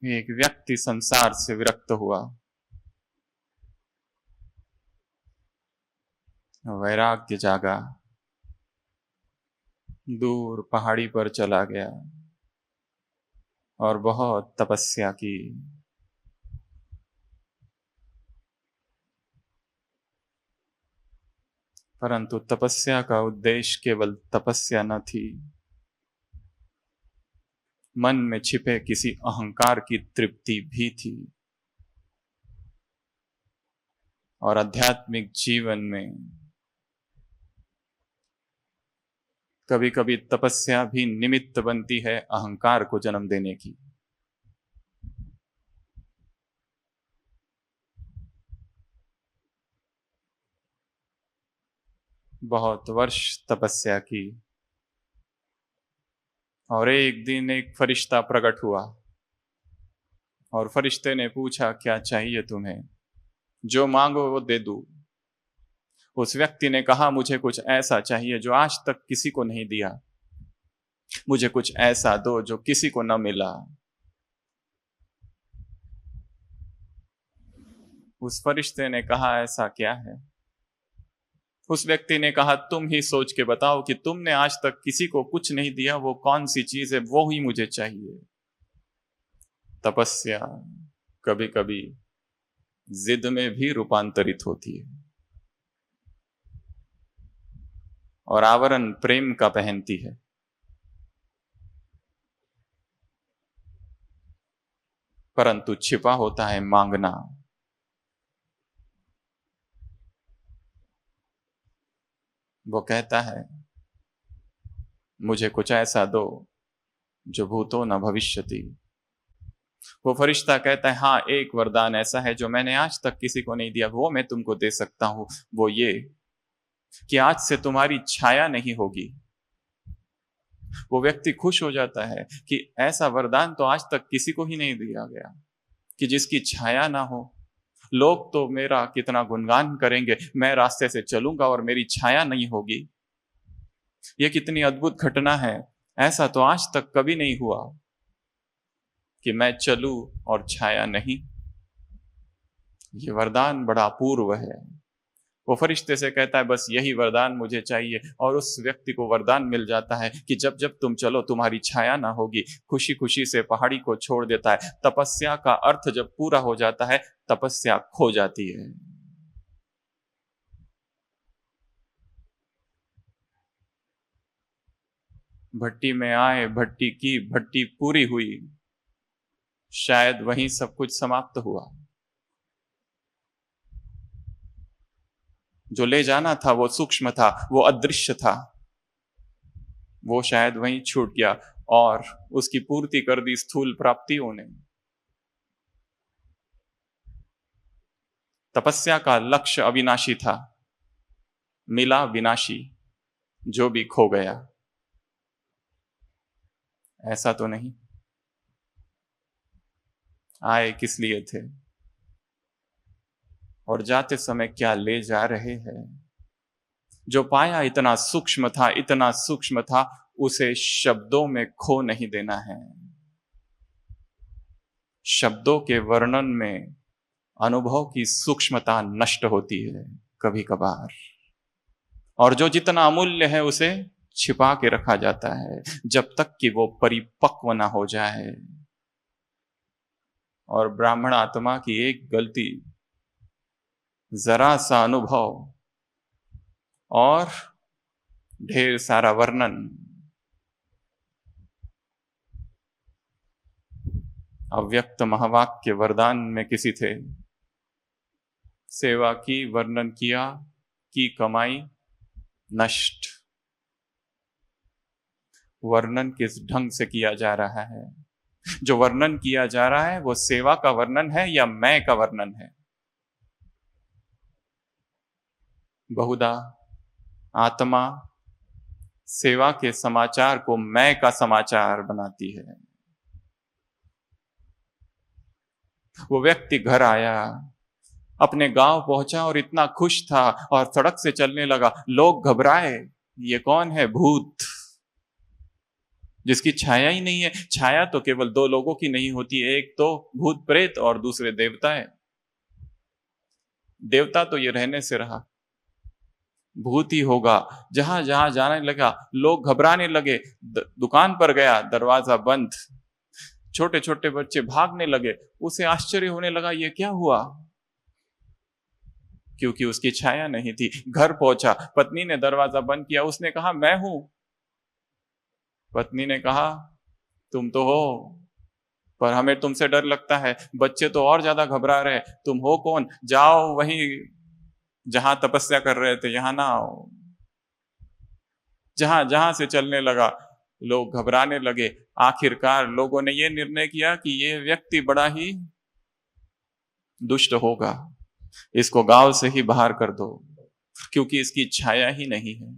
एक व्यक्ति संसार से विरक्त हुआ, वैराग्य जागा, दूर पहाड़ी पर चला गया और बहुत तपस्या की। परंतु तपस्या का उद्देश्य केवल तपस्या न थी, मन में छिपे किसी अहंकार की तृप्ति भी थी। और आध्यात्मिक जीवन में कभी कभी तपस्या भी निमित्त बनती है अहंकार को जन्म देने की। बहुत वर्ष तपस्या की और एक दिन एक फरिश्ता प्रकट हुआ और फरिश्ते ने पूछा, क्या चाहिए तुम्हें? जो मांगो वो दे दूं। उस व्यक्ति ने कहा, मुझे कुछ ऐसा चाहिए जो आज तक किसी को नहीं दिया, मुझे कुछ ऐसा दो जो किसी को न मिला। उस फरिश्ते ने कहा, ऐसा क्या है? उस व्यक्ति ने कहा, तुम ही सोच के बताओ कि तुमने आज तक किसी को कुछ नहीं दिया, वो कौन सी चीज है, वो ही मुझे चाहिए। तपस्या कभी कभी जिद में भी रूपांतरित होती है और आवरण प्रेम का पहनती है। परंतु छिपा होता है मांगना। वो कहता है, मुझे कुछ ऐसा दो जो भूतो न भविष्यति। वो फरिश्ता कहता है, हाँ, एक वरदान ऐसा है जो मैंने आज तक किसी को नहीं दिया, वो मैं तुमको दे सकता हूं। वो ये कि आज से तुम्हारी छाया नहीं होगी। वो व्यक्ति खुश हो जाता है कि ऐसा वरदान तो आज तक किसी को ही नहीं दिया गया कि जिसकी छाया ना हो। लोग तो मेरा कितना गुणगान करेंगे, मैं रास्ते से चलूंगा और मेरी छाया नहीं होगी। यह कितनी अद्भुत घटना है। ऐसा तो आज तक कभी नहीं हुआ कि मैं चलूं और छाया नहीं। ये वरदान बड़ा अपूर्व है। वो फरिश्ते से कहता है, बस यही वरदान मुझे चाहिए। और उस व्यक्ति को वरदान मिल जाता है कि जब जब तुम चलो तुम्हारी छाया ना होगी। खुशी खुशी से पहाड़ी को छोड़ देता है। तपस्या का अर्थ जब पूरा हो जाता है, तपस्या खो जाती है। भट्टी में आए, भट्टी की, भट्टी पूरी हुई, शायद वहीं सब कुछ समाप्त हुआ। जो ले जाना था वो सूक्ष्म था, वो अदृश्य था, वो शायद वहीं छूट गया और उसकी पूर्ति कर दी स्थूल प्राप्तियों ने। तपस्या का लक्ष्य अविनाशी था, मिला विनाशी, जो भी खो गया। ऐसा तो नहीं। आए किस लिए थे और जाते समय क्या ले जा रहे हैं? जो पाया इतना सूक्ष्म था, इतना सूक्ष्म था, उसे शब्दों में खो नहीं देना है। शब्दों के वर्णन में अनुभव की सूक्ष्मता नष्ट होती है कभी कभार, और जो जितना अमूल्य है उसे छिपा के रखा जाता है जब तक कि वो परिपक्व ना हो जाए। और ब्राह्मण आत्मा की एक गलती, जरा सा अनुभव और ढेर सारा वर्णन। अव्यक्त महावाक्य वरदान में किसी थे, सेवा की, वर्णन किया, की कमाई नष्ट। वर्णन किस ढंग से किया जा रहा है? जो वर्णन किया जा रहा है वो सेवा का वर्णन है या मैं का वर्णन है? बहुधा आत्मा सेवा के समाचार को मैं का समाचार बनाती है। वो व्यक्ति घर आया, अपने गांव पहुंचा और इतना खुश था और सड़क से चलने लगा। लोग घबराए, ये कौन है? भूत। जिसकी छाया ही नहीं है। छाया तो केवल दो लोगों की नहीं होती, एक तो भूत प्रेत और दूसरे देवता है। देवता तो ये रहने से रहा, भूत ही होगा। जहां जहां जाने लगा लोग घबराने लगे। दुकान पर गया, दरवाजा बंद, छोटे छोटे बच्चे भागने लगे। उसे आश्चर्य होने लगा, ये क्या हुआ, क्योंकि उसकी छाया नहीं थी। घर पहुंचा, पत्नी ने दरवाजा बंद किया, उसने कहा मैं हूं। पत्नी ने कहा तुम तो हो, पर हमें तुमसे डर लगता है, बच्चे तो और ज्यादा घबरा रहे, तुम हो कौन, जाओ वहीं जहां तपस्या कर रहे थे यहां ना आओ। जहां जहां से चलने लगा, लोग घबराने लगे। आखिरकार लोगों ने यह निर्णय किया कि यह व्यक्ति बड़ा ही दुष्ट होगा, इसको गांव से ही बाहर कर दो, क्योंकि इसकी छाया ही नहीं है।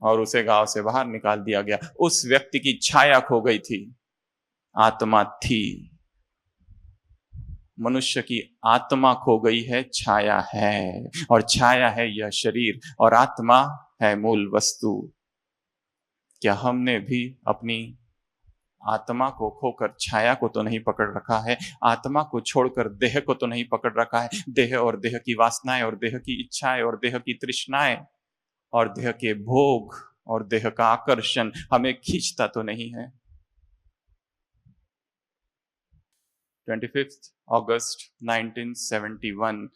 और उसे गांव से बाहर निकाल दिया गया। उस व्यक्ति की छाया खो गई थी, आत्मा थी। मनुष्य की आत्मा खो गई है, छाया है, और छाया है यह शरीर, और आत्मा है मूल वस्तु। क्या हमने भी अपनी आत्मा को खोकर छाया को तो नहीं पकड़ रखा है? आत्मा को छोड़कर देह को तो नहीं पकड़ रखा है? देह और देह की वासनाएं और देह की इच्छाएं और देह की तृष्णाएं और देह के भोग और देह का आकर्षण हमें खींचता तो नहीं है? 25 अगस्त 1971,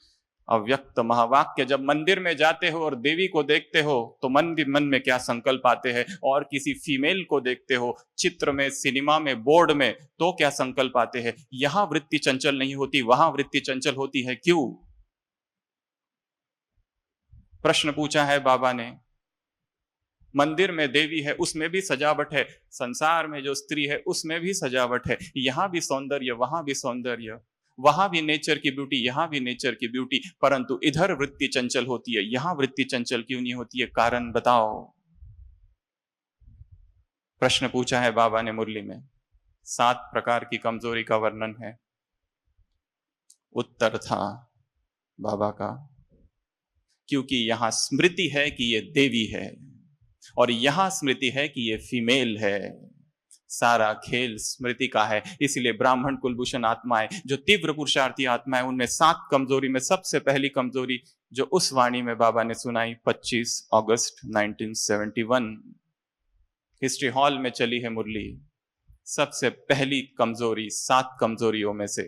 अव्यक्त महावाक्य। जब मंदिर में जाते हो और देवी को देखते हो तो मन में क्या संकल्प आते हैं, और किसी फीमेल को देखते हो चित्र में, सिनेमा में, बोर्ड में, तो क्या संकल्प आते हैं? यहां वृत्ति चंचल नहीं होती, वहां वृत्ति चंचल होती है। क्यों? प्रश्न पूछा है बाबा ने। मंदिर में देवी है, उसमें भी सजावट है। संसार में जो स्त्री है उसमें भी सजावट है। यहां भी सौंदर्य, वहां भी सौंदर्य, वहां भी नेचर की ब्यूटी, यहां भी नेचर की ब्यूटी, परंतु इधर वृत्ति चंचल होती है, यहां वृत्ति चंचल क्यों नहीं होती है? कारण बताओ। प्रश्न पूछा है बाबा ने मुरली में। 7 प्रकार की कमजोरी का वर्णन है। उत्तर था बाबा का, क्योंकि यहां स्मृति है कि ये देवी है, और यहां स्मृति है कि ये फीमेल है। सारा खेल स्मृति का है। इसलिए ब्राह्मण कुलभूषण आत्माएं, जो तीव्र पुरुषार्थी आत्माएं, उनमें 7 कमजोरी में सबसे पहली कमजोरी जो उस वाणी में बाबा ने सुनाई 25 अगस्त 1971 हिस्ट्री हॉल में चली है मुरली। सबसे पहली कमजोरी 7 कमजोरियों में से,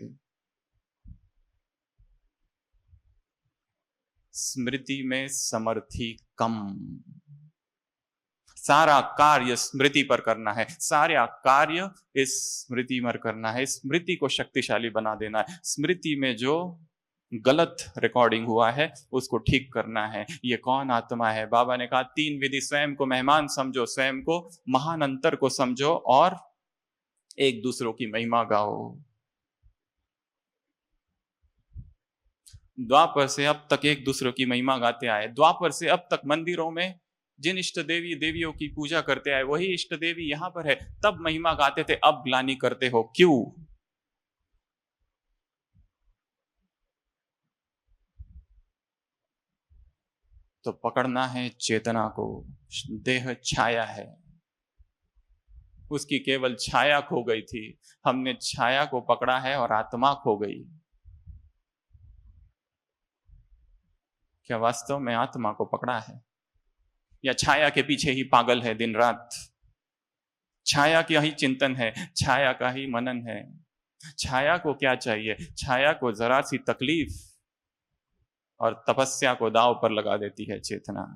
स्मृति में समर्थी कम। सारा कार्य स्मृति पर करना है, सारा कार्य इस स्मृति पर करना है, स्मृति को शक्तिशाली बना देना है। स्मृति में जो गलत रिकॉर्डिंग हुआ है उसको ठीक करना है। ये कौन आत्मा है? बाबा ने कहा 3 विधि। स्वयं को मेहमान समझो, स्वयं को महान अंतर को समझो, और एक दूसरों की महिमा गाओ। द्वापर से अब तक एक दूसरों की महिमा गाते आए। द्वापर से अब तक मंदिरों में जिन इष्ट देवी देवियों की पूजा करते आए, वही इष्ट देवी यहां पर है। तब महिमा गाते थे, अब ग्लानि करते हो, क्यों? तो पकड़ना है चेतना को। देह छाया है, उसकी केवल छाया खो गई थी। हमने छाया को पकड़ा है और आत्मा खो गई। क्या वास्तव में आत्मा को पकड़ा है, या छाया के पीछे ही पागल है दिन रात? छाया का ही चिंतन है, छाया का ही मनन है। छाया को क्या चाहिए? छाया को जरा सी तकलीफ और तपस्या को दांव पर लगा देती है चेतना।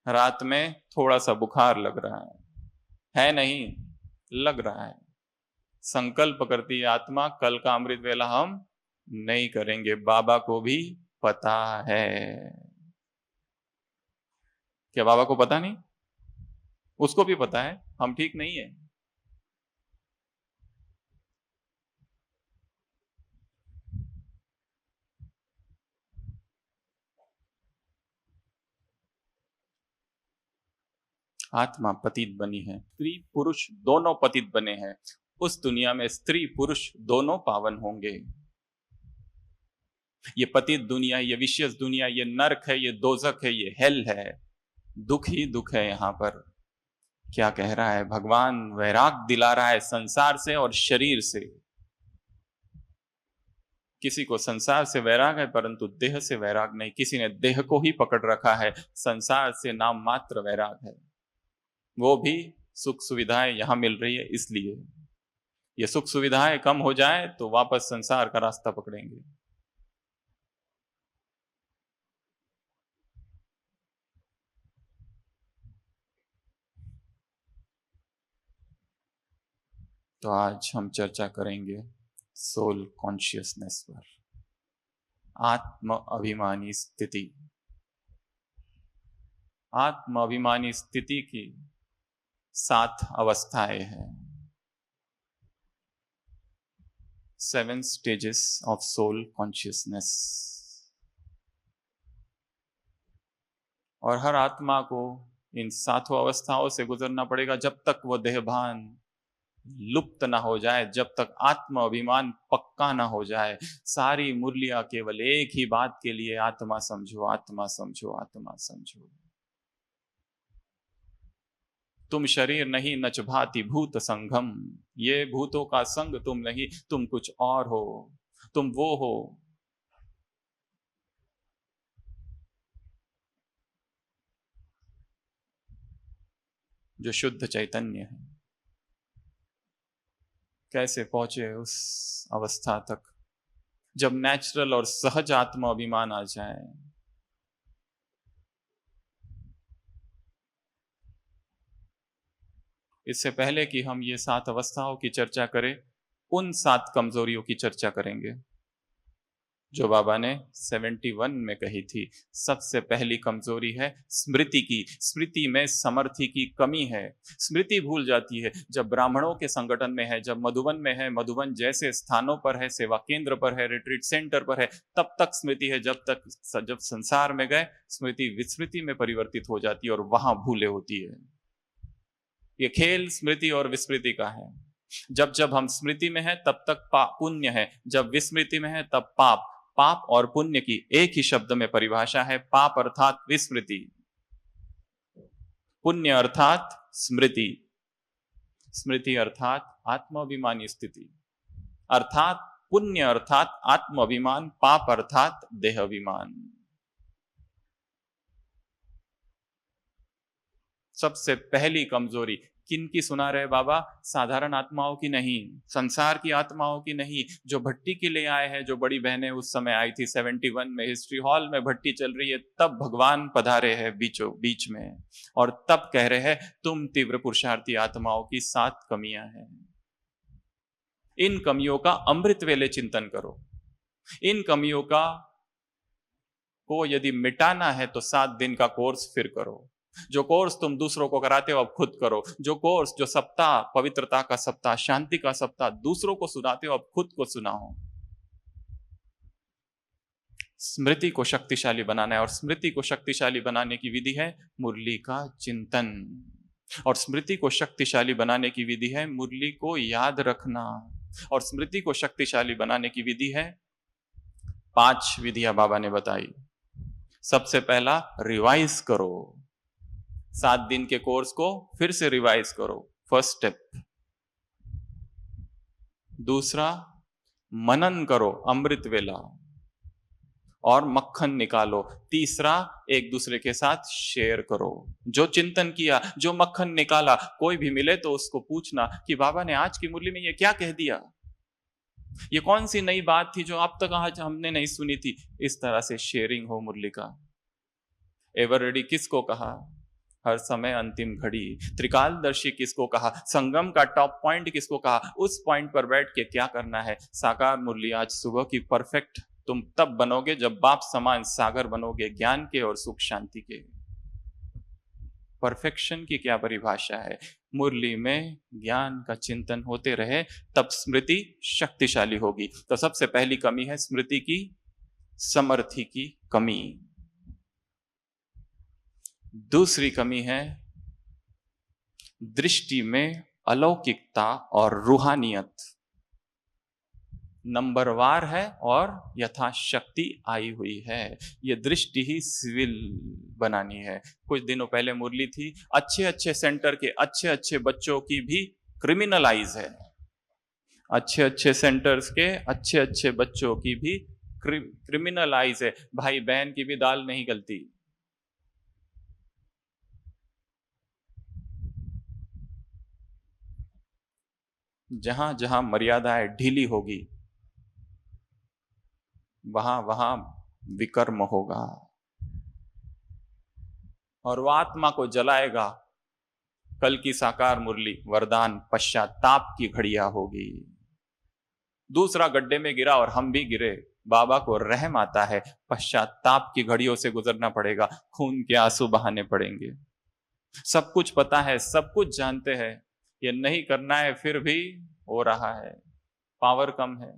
रात में थोड़ा सा बुखार लग रहा है नहीं, लग रहा है। संकल्प करती है आत्मा, कल का अमृत वेला हम नहीं करेंगे। बाबा को भी पता है। क्या बाबा को पता नहीं? उसको भी पता है हम ठीक नहीं है। आत्मा पतित बनी है, स्त्री पुरुष दोनों पतित बने हैं। उस दुनिया में स्त्री पुरुष दोनों पावन होंगे। ये पतित दुनिया, ये विशेष दुनिया, ये नरक है, ये दोजक है, ये हेल है। दुख ही दुख है यहाँ पर। क्या कह रहा है भगवान? वैराग दिला रहा है संसार से और शरीर से। किसी को संसार से वैराग है परंतु देह से वैराग नहीं। किसी ने देह को ही पकड़ रखा है, संसार से नाम मात्र वैराग है। वो भी सुख सुविधाएं यहां मिल रही है इसलिए। ये सुख सुविधाएं कम हो जाए तो वापस संसार का रास्ता पकड़ेंगे। तो आज हम चर्चा करेंगे सोल कॉन्शियसनेस पर, आत्म अभिमानी स्थिति। आत्म अभिमानी स्थिति की 7 अवस्थाएं हैं, 7 स्टेजेस ऑफ सोल कॉन्शियसनेस। और हर आत्मा को इन 7 अवस्थाओं से गुजरना पड़ेगा जब तक वो देहभान लुप्त ना हो जाए, जब तक आत्म अभिमान पक्का ना हो जाए। सारी मुरलियां केवल एक ही बात के लिए, आत्मा समझो, आत्मा समझो, आत्मा समझो। तुम शरीर नहीं नच भाति भूत संगम। ये भूतों का संग तुम नहीं, तुम कुछ और हो, तुम वो हो जो शुद्ध चैतन्य है। कैसे पहुंचे उस अवस्था तक? जब नेचुरल और सहज आत्म अभिमान आ जाए। इससे पहले कि हम ये 7 अवस्थाओं की चर्चा करें, उन 7 कमजोरियों की चर्चा करेंगे जो बाबा ने 71 में कही थी। सबसे पहली कमजोरी है स्मृति की। स्मृति में समर्थी की कमी है। स्मृति भूल जाती है। जब ब्राह्मणों के संगठन में है, जब मधुबन में है, मधुबन जैसे स्थानों पर है, सेवा केंद्र पर है, रिट्रीट सेंटर पर है, तब तक स्मृति है। जब संसार में गए, स्मृति विस्मृति में परिवर्तित हो जाती है और वहां भूले होती है। ये खेल स्मृति और विस्मृति का है। जब जब हम स्मृति में हैं तब तक पुण्य है, जब विस्मृति में है तब पाप। पाप और पुण्य की एक ही शब्द में परिभाषा है, पाप अर्थात विस्मृति, पुण्य अर्थात स्मृति। स्मृति अर्थात आत्माभिमानी स्थिति, अर्थात पुण्य अर्थात आत्म अभिमान, पाप अर्थात देह अभिमान। सबसे पहली कमजोरी किनकी सुना रहे बाबा? साधारण आत्माओं की नहीं, संसार की आत्माओं की नहीं। जो भट्टी के लिए आए हैं, जो बड़ी बहनें उस समय आई थी 71 में, हिस्ट्री हॉल में भट्टी चल रही है, तब भगवान पधारे हैं बीचों बीच में और तब कह रहे हैं तुम तीव्र पुरुषार्थी आत्माओं की 7 कमियां हैं। इन कमियों का अमृत वेले चिंतन करो। इन कमियों को यदि मिटाना है तो 7 दिन का कोर्स फिर करो। जो कोर्स तुम दूसरों को कराते हो अब खुद करो। जो कोर्स, जो सप्ताह पवित्रता का सप्ताह, शांति का सप्ताह दूसरों को सुनाते हो अब खुद को सुनाओ। स्मृति को शक्तिशाली बनाना है और स्मृति को शक्तिशाली बनाने की विधि है मुरली का चिंतन। और स्मृति को शक्तिशाली बनाने की विधि है मुरली को याद रखना। और स्मृति को शक्तिशाली बनाने की विधि है 5 विधियां बाबा ने बताई। सबसे पहला, रिवाइज करो। 7 दिन के कोर्स को फिर से रिवाइज करो, फर्स्ट स्टेप। दूसरा, मनन करो, अमृत वेला और मक्खन निकालो। तीसरा, एक दूसरे के साथ शेयर करो। जो चिंतन किया, जो मक्खन निकाला, कोई भी मिले तो उसको पूछना कि बाबा ने आज की मुरली में ये क्या कह दिया, ये कौन सी नई बात थी जो अब तक आज हमने नहीं सुनी थी। इस तरह से शेयरिंग हो मुरली का। एवर रेडी किसको कहा? हर समय अंतिम घड़ी। त्रिकालदर्शी किसको कहा? संगम का टॉप पॉइंट किसको कहा? उस पॉइंट पर बैठ के क्या करना है? साकार मुरली आज सुबह की परफेक्ट तुम तब बनोगे जब बाप समान सागर बनोगे, ज्ञान के और सुख शांति के। परफेक्शन की क्या परिभाषा है? मुरली में ज्ञान का चिंतन होते रहे तब स्मृति शक्तिशाली होगी। तो सबसे पहली कमी है स्मृति की, समर्थी की कमी। दूसरी कमी है दृष्टि में अलौकिकता और रूहानियत। नंबरवार है और यथाशक्ति आई हुई है। ये दृष्टि ही सिविल बनानी है। कुछ दिनों पहले मुरली थी, अच्छे अच्छे सेंटर के अच्छे अच्छे बच्चों की भी क्रिमिनलाइज है। अच्छे अच्छे सेंटर्स के अच्छे अच्छे बच्चों की भी क्रिमिनलाइज है। भाई बहन की भी दाल नहीं गलती। जहां जहां मर्यादाएं ढीली होगी वहां वहां विकर्म होगा और वो आत्मा को जलाएगा। कल की साकार मुरली वरदान पश्चाताप की घड़ियां होगी। दूसरा गड्ढे में गिरा और हम भी गिरे, बाबा को रहम आता है, पश्चाताप की घड़ियों से गुजरना पड़ेगा, खून के आंसू बहाने पड़ेंगे। सब कुछ पता है, सब कुछ जानते हैं, ये नहीं करना है फिर भी हो रहा है, पावर कम है।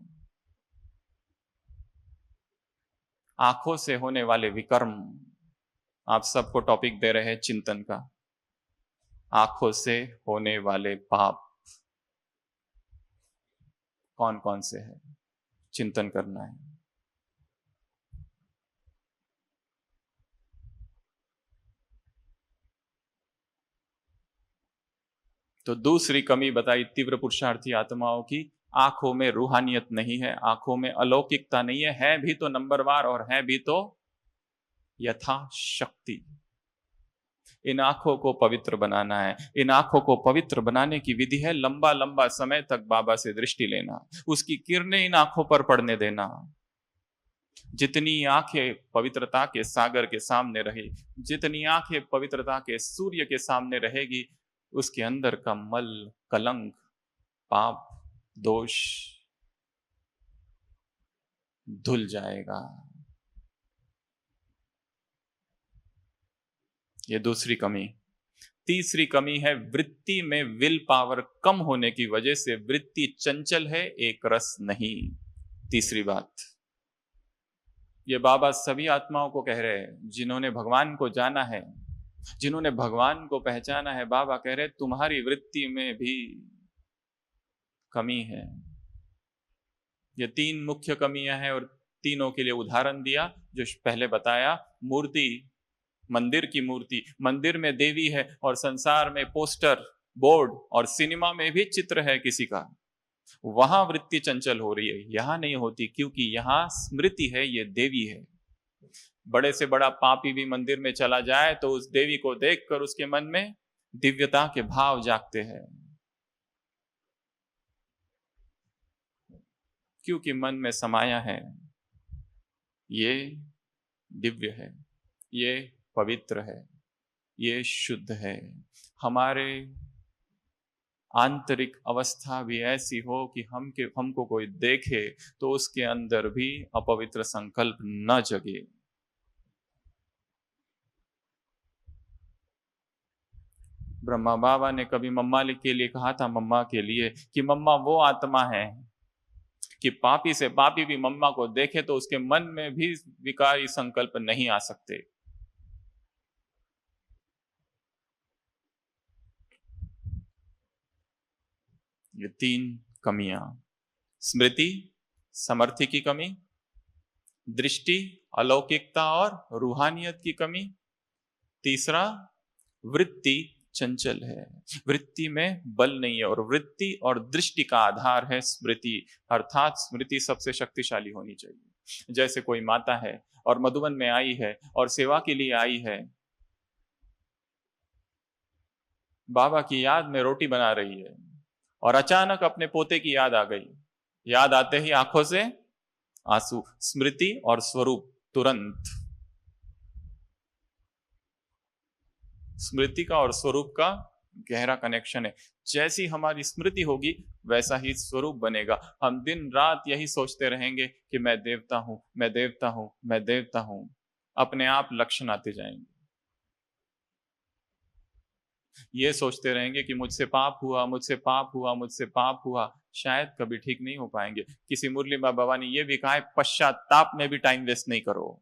आंखों से होने वाले विकर्म, आप सबको टॉपिक दे रहे हैं चिंतन का। आंखों से होने वाले पाप कौन कौन से हैं, चिंतन करना है। तो दूसरी कमी बताई तीव्र पुरुषार्थी आत्माओं की, आंखों में रूहानियत नहीं है, आंखों में अलौकिकता नहीं है भी तो नंबरवार और है भी तो यथाशक्ति। इन आंखों को पवित्र बनाना है। इन आंखों को पवित्र बनाने की विधि है लंबा लंबा समय तक बाबा से दृष्टि लेना, उसकी किरणें इन आंखों पर पड़ने देना। जितनी आंखें पवित्रता के सागर के सामने रहे, जितनी आंखें पवित्रता के सूर्य के सामने रहेगी, उसके अंदर का मल, कलंक, पाप, दोष धुल जाएगा। ये दूसरी कमी। तीसरी कमी है वृत्ति में विल पावर कम होने की वजह से वृत्ति चंचल है, एक रस नहीं। तीसरी बात, ये बाबा सभी आत्माओं को कह रहे हैं जिन्होंने भगवान को जाना है, जिन्होंने भगवान को पहचाना है। बाबा कह रहे तुम्हारी वृत्ति में भी कमी है। ये तीन मुख्य कमियां हैं और तीनों के लिए उदाहरण दिया जो पहले बताया। मूर्ति, मंदिर की मूर्ति, मंदिर में देवी है और संसार में पोस्टर, बोर्ड और सिनेमा में भी चित्र है किसी का, वहां वृत्ति चंचल हो रही है, यहां नहीं होती, क्योंकि यहां स्मृति है, ये देवी है। बड़े से बड़ा पापी भी मंदिर में चला जाए तो उस देवी को देखकर उसके मन में दिव्यता के भाव जागते हैं, क्योंकि मन में समाया है, ये दिव्य है, ये पवित्र है, ये शुद्ध है। हमारे आंतरिक अवस्था भी ऐसी हो कि हमको कोई देखे तो उसके अंदर भी अपवित्र संकल्प न जगे। ब्रह्मा बाबा ने कभी मम्मा के लिए कहा था, मम्मा के लिए, कि मम्मा वो आत्मा है कि पापी से पापी भी मम्मा को देखे तो उसके मन में भी विकारी संकल्प नहीं आ सकते। ये तीन कमियां, स्मृति, समर्थि की कमी, दृष्टि, अलौकिकता और रूहानियत की कमी, तीसरा वृत्ति चंचल है, वृत्ति में बल नहीं है। और वृत्ति और दृष्टि का आधार है स्मृति, अर्थात स्मृति सबसे शक्तिशाली होनी चाहिए। जैसे कोई माता है और मधुबन में आई है और सेवा के लिए आई है, बाबा की याद में रोटी बना रही है और अचानक अपने पोते की याद आ गई, याद आते ही आंखों से आंसू। स्मृति और स्वरूप तुरंत, स्मृति का और स्वरूप का गहरा कनेक्शन है। जैसी हमारी स्मृति होगी वैसा ही स्वरूप बनेगा। हम दिन रात यही सोचते रहेंगे कि मैं देवता हूं, मैं देवता हूं, मैं देवता हूं, अपने आप लक्षण आते जाएंगे। ये सोचते रहेंगे कि मुझसे पाप हुआ, मुझसे पाप हुआ, मुझसे पाप हुआ, शायद कभी ठीक नहीं हो पाएंगे। किसी मुरली बाबा ने यह भी कहा है, पश्चाताप में भी टाइम वेस्ट नहीं करो।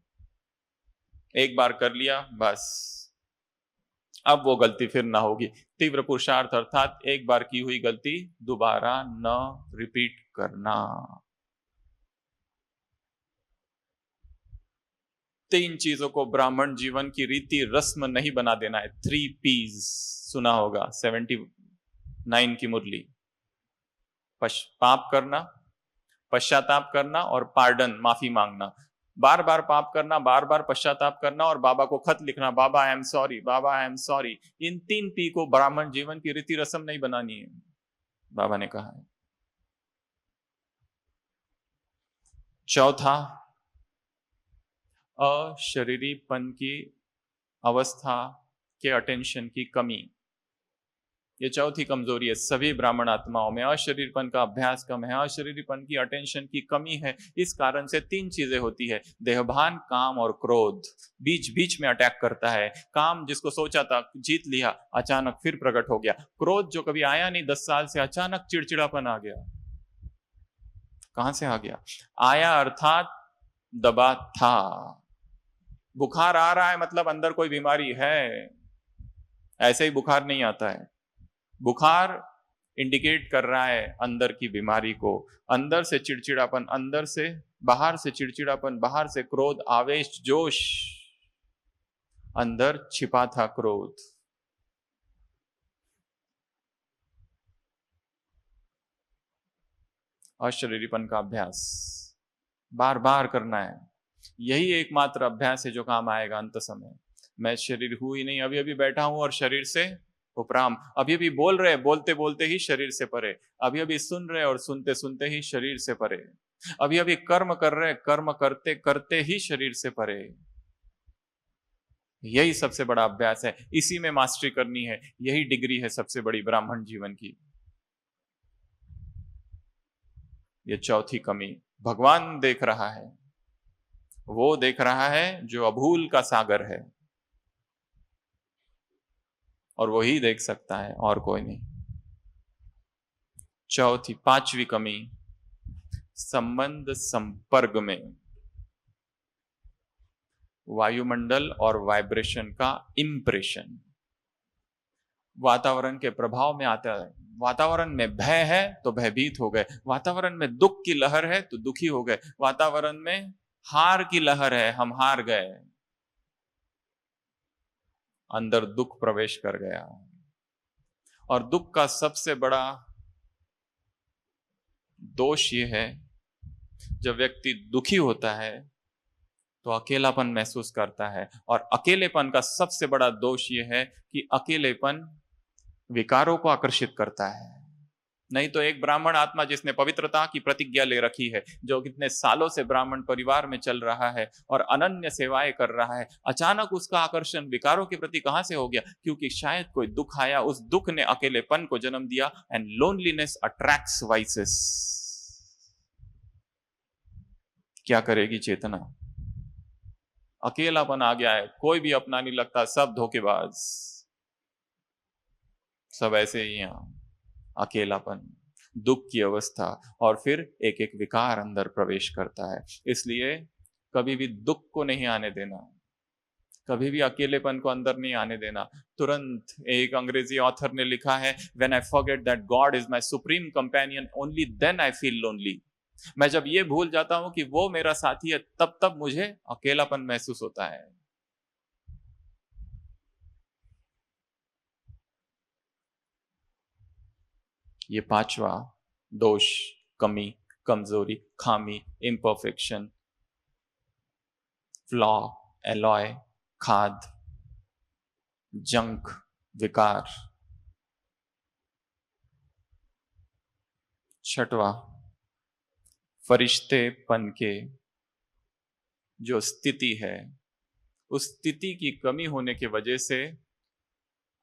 एक बार कर लिया बस, अब वो गलती फिर ना होगी। तीव्र पुरुषार्थ अर्थात एक बार की हुई गलती दोबारा न रिपीट करना। 3 चीजों को ब्राह्मण जीवन की रीति रस्म नहीं बना देना है। 3 P's सुना होगा 79 की मुरली। पाप करना, पश्चाताप करना और पार्डन, माफी मांगना। बार बार पाप करना, बार बार पश्चाताप करना और बाबा को खत लिखना, बाबा आई एम सॉरी, बाबा आई एम सॉरी। इन 3 P को ब्राह्मण जीवन की रीति रस्म नहीं बनानी है, बाबा ने कहा है। चौथा, अशरीरीपन की अवस्था के अटेंशन की कमी। ये चौथी कमजोरी है सभी ब्राह्मण आत्माओं में। अशरीरपन का अभ्यास कम है, अशरीरपन की अटेंशन की कमी है। इस कारण से 3 चीजें होती है, देहभान, काम और क्रोध। बीच बीच में अटैक करता है। काम जिसको सोचा था जीत लिया, अचानक फिर प्रकट हो गया। क्रोध जो कभी आया नहीं 10 साल से, अचानक चिड़चिड़ापन आ गया। कहां से आ गया? आया अर्थात दबा था। बुखार आ रहा है मतलब अंदर कोई बीमारी है, ऐसे ही बुखार नहीं आता है। बुखार इंडिकेट कर रहा है अंदर की बीमारी को। अंदर से चिड़चिड़ापन, अंदर से, बाहर से चिड़चिड़ापन, बाहर से क्रोध, आवेश, जोश। अंदर छिपा था क्रोध। अशरीरीपन का अभ्यास बार बार करना है। यही एकमात्र अभ्यास है जो काम आएगा अंत समय। मैं शरीर हूं ही नहीं, अभी अभी बैठा हूं और शरीर से उपराम। अभी अभी बोल रहे, बोलते बोलते ही शरीर से परे। अभी अभी सुन रहे और सुनते सुनते ही शरीर से परे। अभी अभी कर्म कर रहे, कर्म करते करते ही शरीर से परे। यही सबसे बड़ा अभ्यास है, इसी में मास्टरी करनी है। यही डिग्री है सबसे बड़ी ब्राह्मण जीवन की। ये चौथी कमी भगवान देख रहा है। वो देख रहा है जो अभूल का सागर है, और वो ही देख सकता है और कोई नहीं। चौथी, 5वीं कमी, संबंध संपर्क में वायुमंडल और वाइब्रेशन का इंप्रेशन। वातावरण के प्रभाव में आता है। वातावरण में भय है तो भयभीत हो गए, वातावरण में दुख की लहर है तो दुखी हो गए, वातावरण में हार की लहर है, हम हार गए, अंदर दुख प्रवेश कर गया। और दुख का सबसे बड़ा दोष यह है, जब व्यक्ति दुखी होता है तो अकेलापन महसूस करता है। और अकेलेपन का सबसे बड़ा दोष यह है कि अकेलेपन विकारों को आकर्षित करता है। नहीं तो एक ब्राह्मण आत्मा जिसने पवित्रता की प्रतिज्ञा ले रखी है, जो कितने सालों से ब्राह्मण परिवार में चल रहा है और अनन्य सेवाएं कर रहा है, अचानक उसका आकर्षण विकारों के प्रति कहां से हो गया? क्योंकि शायद कोई दुख आया, उस दुख ने अकेलेपन को जन्म दिया। And loneliness attracts vices. क्या करेगी चेतना? अकेलापन आ गया है, कोई भी अपना नहीं लगता, सब धोखेबाज, सब ऐसे ही हैं। अकेलापन, दुख की अवस्था, और फिर एक एक विकार अंदर प्रवेश करता है। इसलिए कभी भी दुख को नहीं आने देना, कभी भी अकेलेपन को अंदर नहीं आने देना। तुरंत एक अंग्रेजी ऑथर ने लिखा है, when I forget that God is my supreme companion, only then I feel lonely. मैं जब ये भूल जाता हूं कि वो मेरा साथी है, तब तब मुझे अकेलापन महसूस होता है। ये 5वां दोष, कमी, कमजोरी, खामी, इम्परफेक्शन, फ्लॉ, एलॉय, खाद, जंक, विकार। 6वां, फरिश्तेपन के जो स्थिति है, उस स्थिति की कमी होने की वजह से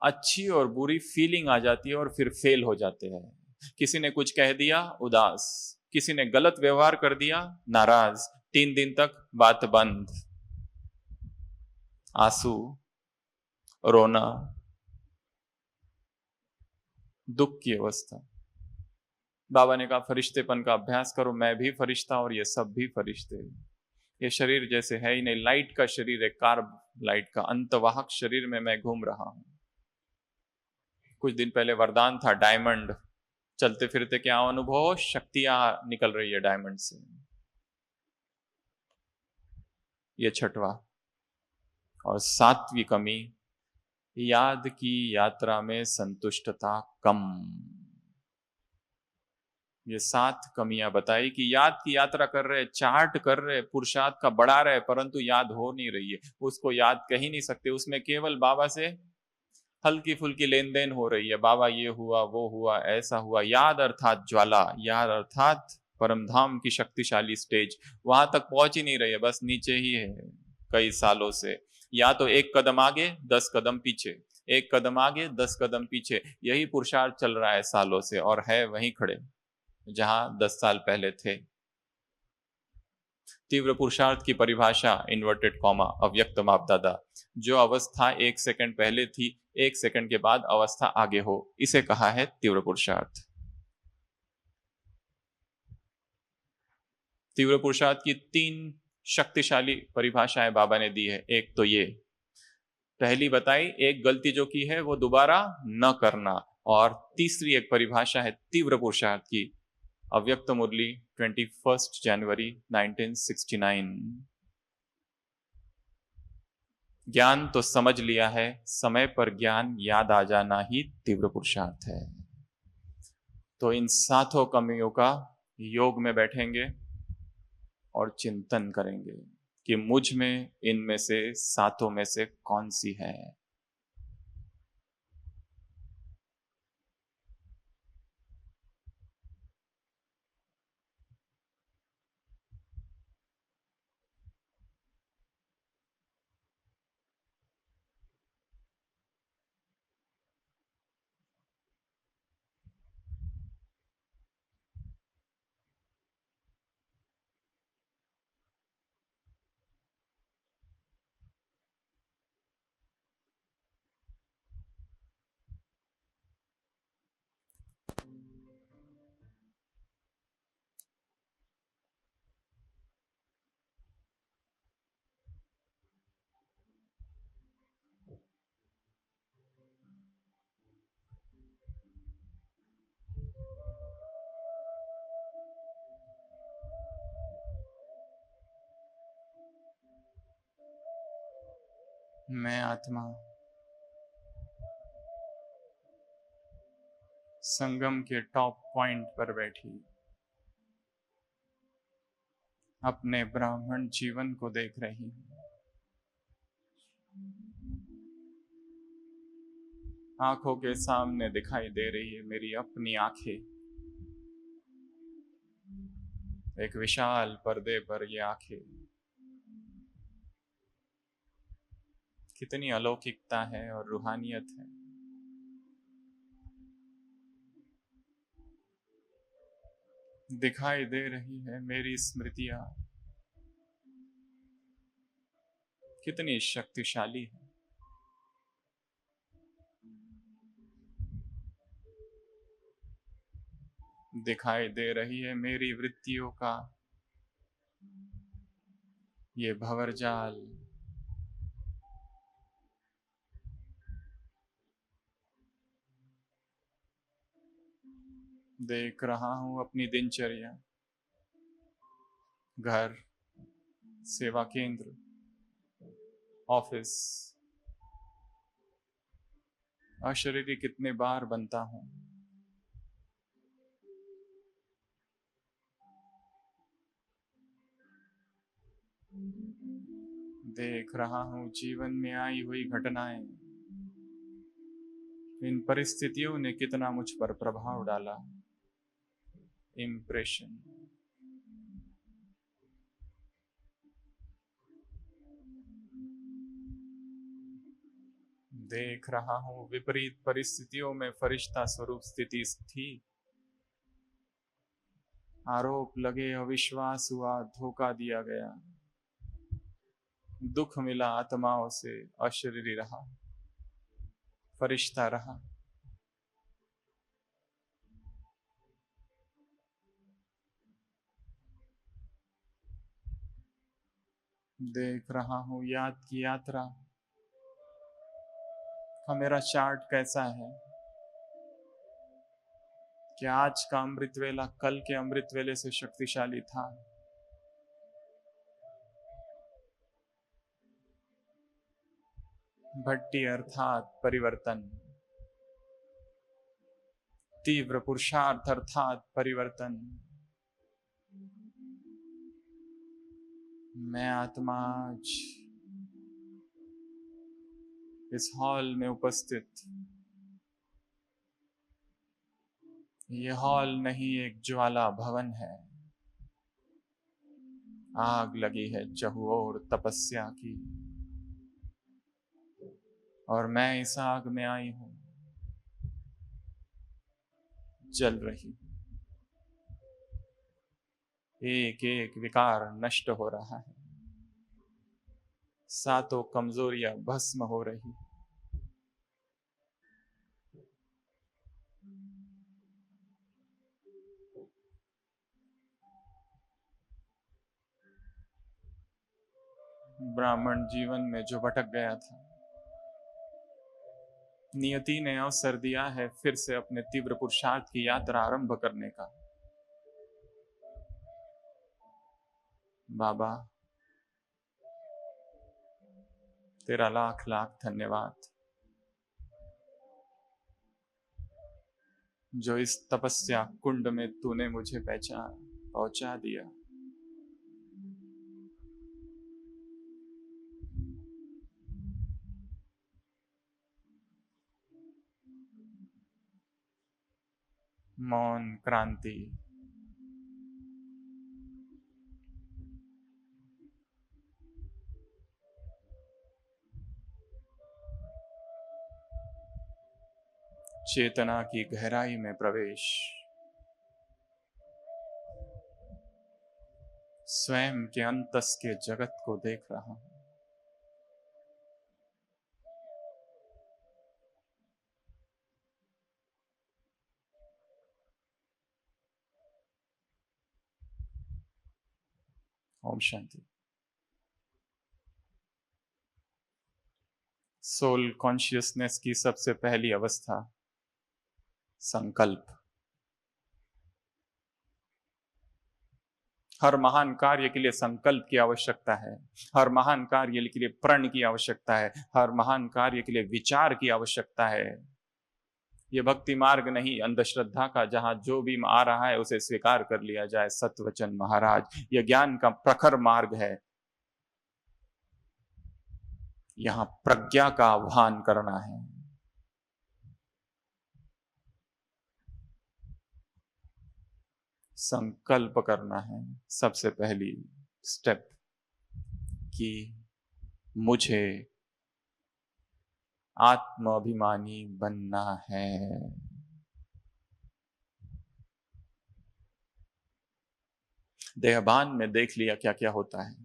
अच्छी और बुरी फीलिंग आ जाती है और फिर फेल हो जाते हैं। किसी ने कुछ कह दिया, उदास, किसी ने गलत व्यवहार कर दिया, नाराज, 3 दिन तक बात बंद, आंसू, रोना, दुख की अवस्था। बाबा ने कहा फरिश्तेपन का अभ्यास करो। मैं भी फरिश्ता और ये सब भी फरिश्ते। ये शरीर जैसे है ही नहीं, लाइट का शरीर है, कार्ब लाइट का अंतवाहक शरीर में मैं घूम रहा हूं। कुछ दिन पहले वरदान था डायमंड, चलते फिरते क्या अनुभव, शक्तियां निकल रही है डायमंड से। ये 6वां, और 7वीं कमी, याद की यात्रा में संतुष्टता कम। ये 7 कमियां बताई कि याद की यात्रा कर रहे, चार्ट कर रहे, पुरुषार्थ का बढ़ा रहे, परंतु याद हो नहीं रही है, उसको याद कह ही नहीं सकते। उसमें केवल बाबा से हल्की फुल्की लेन देन हो रही है, बाबा ये हुआ वो हुआ ऐसा हुआ। याद अर्थात ज्वाला, याद अर्थात परमधाम की शक्तिशाली स्टेज, वहां तक पहुंच ही नहीं रही है, बस नीचे ही है कई सालों से। या तो एक कदम आगे 10 कदम पीछे, एक कदम आगे 10 कदम पीछे, यही पुरुषार्थ चल रहा है सालों से, और है वहीं खड़े जहां 10 साल पहले थे। तीव्र पुरुषार्थ की परिभाषा इन्वर्टेड कॉमा अव्यक्त मापदादा, जो अवस्था 1 सेकंड पहले थी 1 सेकंड के बाद अवस्था आगे हो, इसे कहा है तीव्र पुरुषार्थ। तीव्र पुरुषार्थ की 3 शक्तिशाली परिभाषाएं बाबा ने दी है। एक तो ये पहली बताई, एक गलती जो की है वो दोबारा न करना। और तीसरी एक परिभाषा है तीव्र पुरुषार्थ की, अव्यक्त मुरली 21 जनवरी 1969। ज्ञान तो समझ लिया है, समय पर ज्ञान याद आ जाना ही तीव्र पुरुषार्थ है। तो इन 7 कमियों का योग में बैठेंगे और चिंतन करेंगे कि मुझ में इनमें से 7 में से कौन सी है। मैं आत्मा संगम के टॉप पॉइंट पर बैठी अपने ब्राह्मण जीवन को देख रही हूं। आंखों के सामने दिखाई दे रही है मेरी अपनी आंखें। एक विशाल पर्दे पर ये आंखें, कितनी अलौकिकता है और रूहानियत है। दिखाई दे रही है मेरी स्मृतियां, कितनी शक्तिशाली है। दिखाई दे रही है मेरी वृत्तियों का ये भंवरजाल। देख रहा हूं अपनी दिनचर्या, घर, सेवा केंद्र, ऑफिस, अशरीरी कितने बार बनता हूं। देख रहा हूं जीवन में आई हुई घटनाएं, इन परिस्थितियों ने कितना मुझ पर प्रभाव डाला। इम्प्रेशन। देख रहा हूं विपरीत परिस्थितियों में फरिश्ता स्वरूप स्थिति थी। आरोप लगे, अविश्वास हुआ, धोखा दिया गया, दुख मिला आत्माओं से, अशरीरी रहा, फरिश्ता रहा। देख रहा हूं याद की यात्रा का मेरा चार्ट कैसा है। क्या आज का अमृत वेला कल के अमृत वेले से शक्तिशाली था। भट्टी अर्थात परिवर्तन, तीव्र पुरुषार्थ अर्थात परिवर्तन। मैं आत्मा आज इस हॉल में उपस्थित, ये हॉल नहीं एक ज्वाला भवन है, आग लगी है चहुओर तपस्या की, और मैं इस आग में आई हूं, जल रही। एक एक विकार नष्ट हो रहा है, सातों कमजोरियां भस्म हो रही। ब्राह्मण जीवन में जो भटक गया था, नियति ने अवसर दिया है फिर से अपने तीव्र पुरुषार्थ की यात्रा आरंभ करने का। बाबा तेरा लाख लाख धन्यवाद, जो इस तपस्या कुंड में तूने मुझे पहुंचा दिया। मौन क्रांति, चेतना की गहराई में प्रवेश, स्वयं के अंतस के जगत को देख रहा हूं। ओम शांति। सोल कॉन्शियसनेस की सबसे पहली अवस्था संकल्प। हर महान कार्य के लिए संकल्प की आवश्यकता है, हर महान कार्य के लिए प्रण की आवश्यकता है, हर महान कार्य के लिए विचार की आवश्यकता है। ये भक्ति मार्ग नहीं अंधश्रद्धा का, जहां जो भी आ रहा है उसे स्वीकार कर लिया जाए। सत्वचन महाराज, यह ज्ञान का प्रखर मार्ग है। यहां प्रज्ञा का आह्वान करना है। संकल्प करना है सबसे पहली स्टेप, कि मुझे आत्माभिमानी बनना है। देहभान में देख लिया क्या क्या होता है,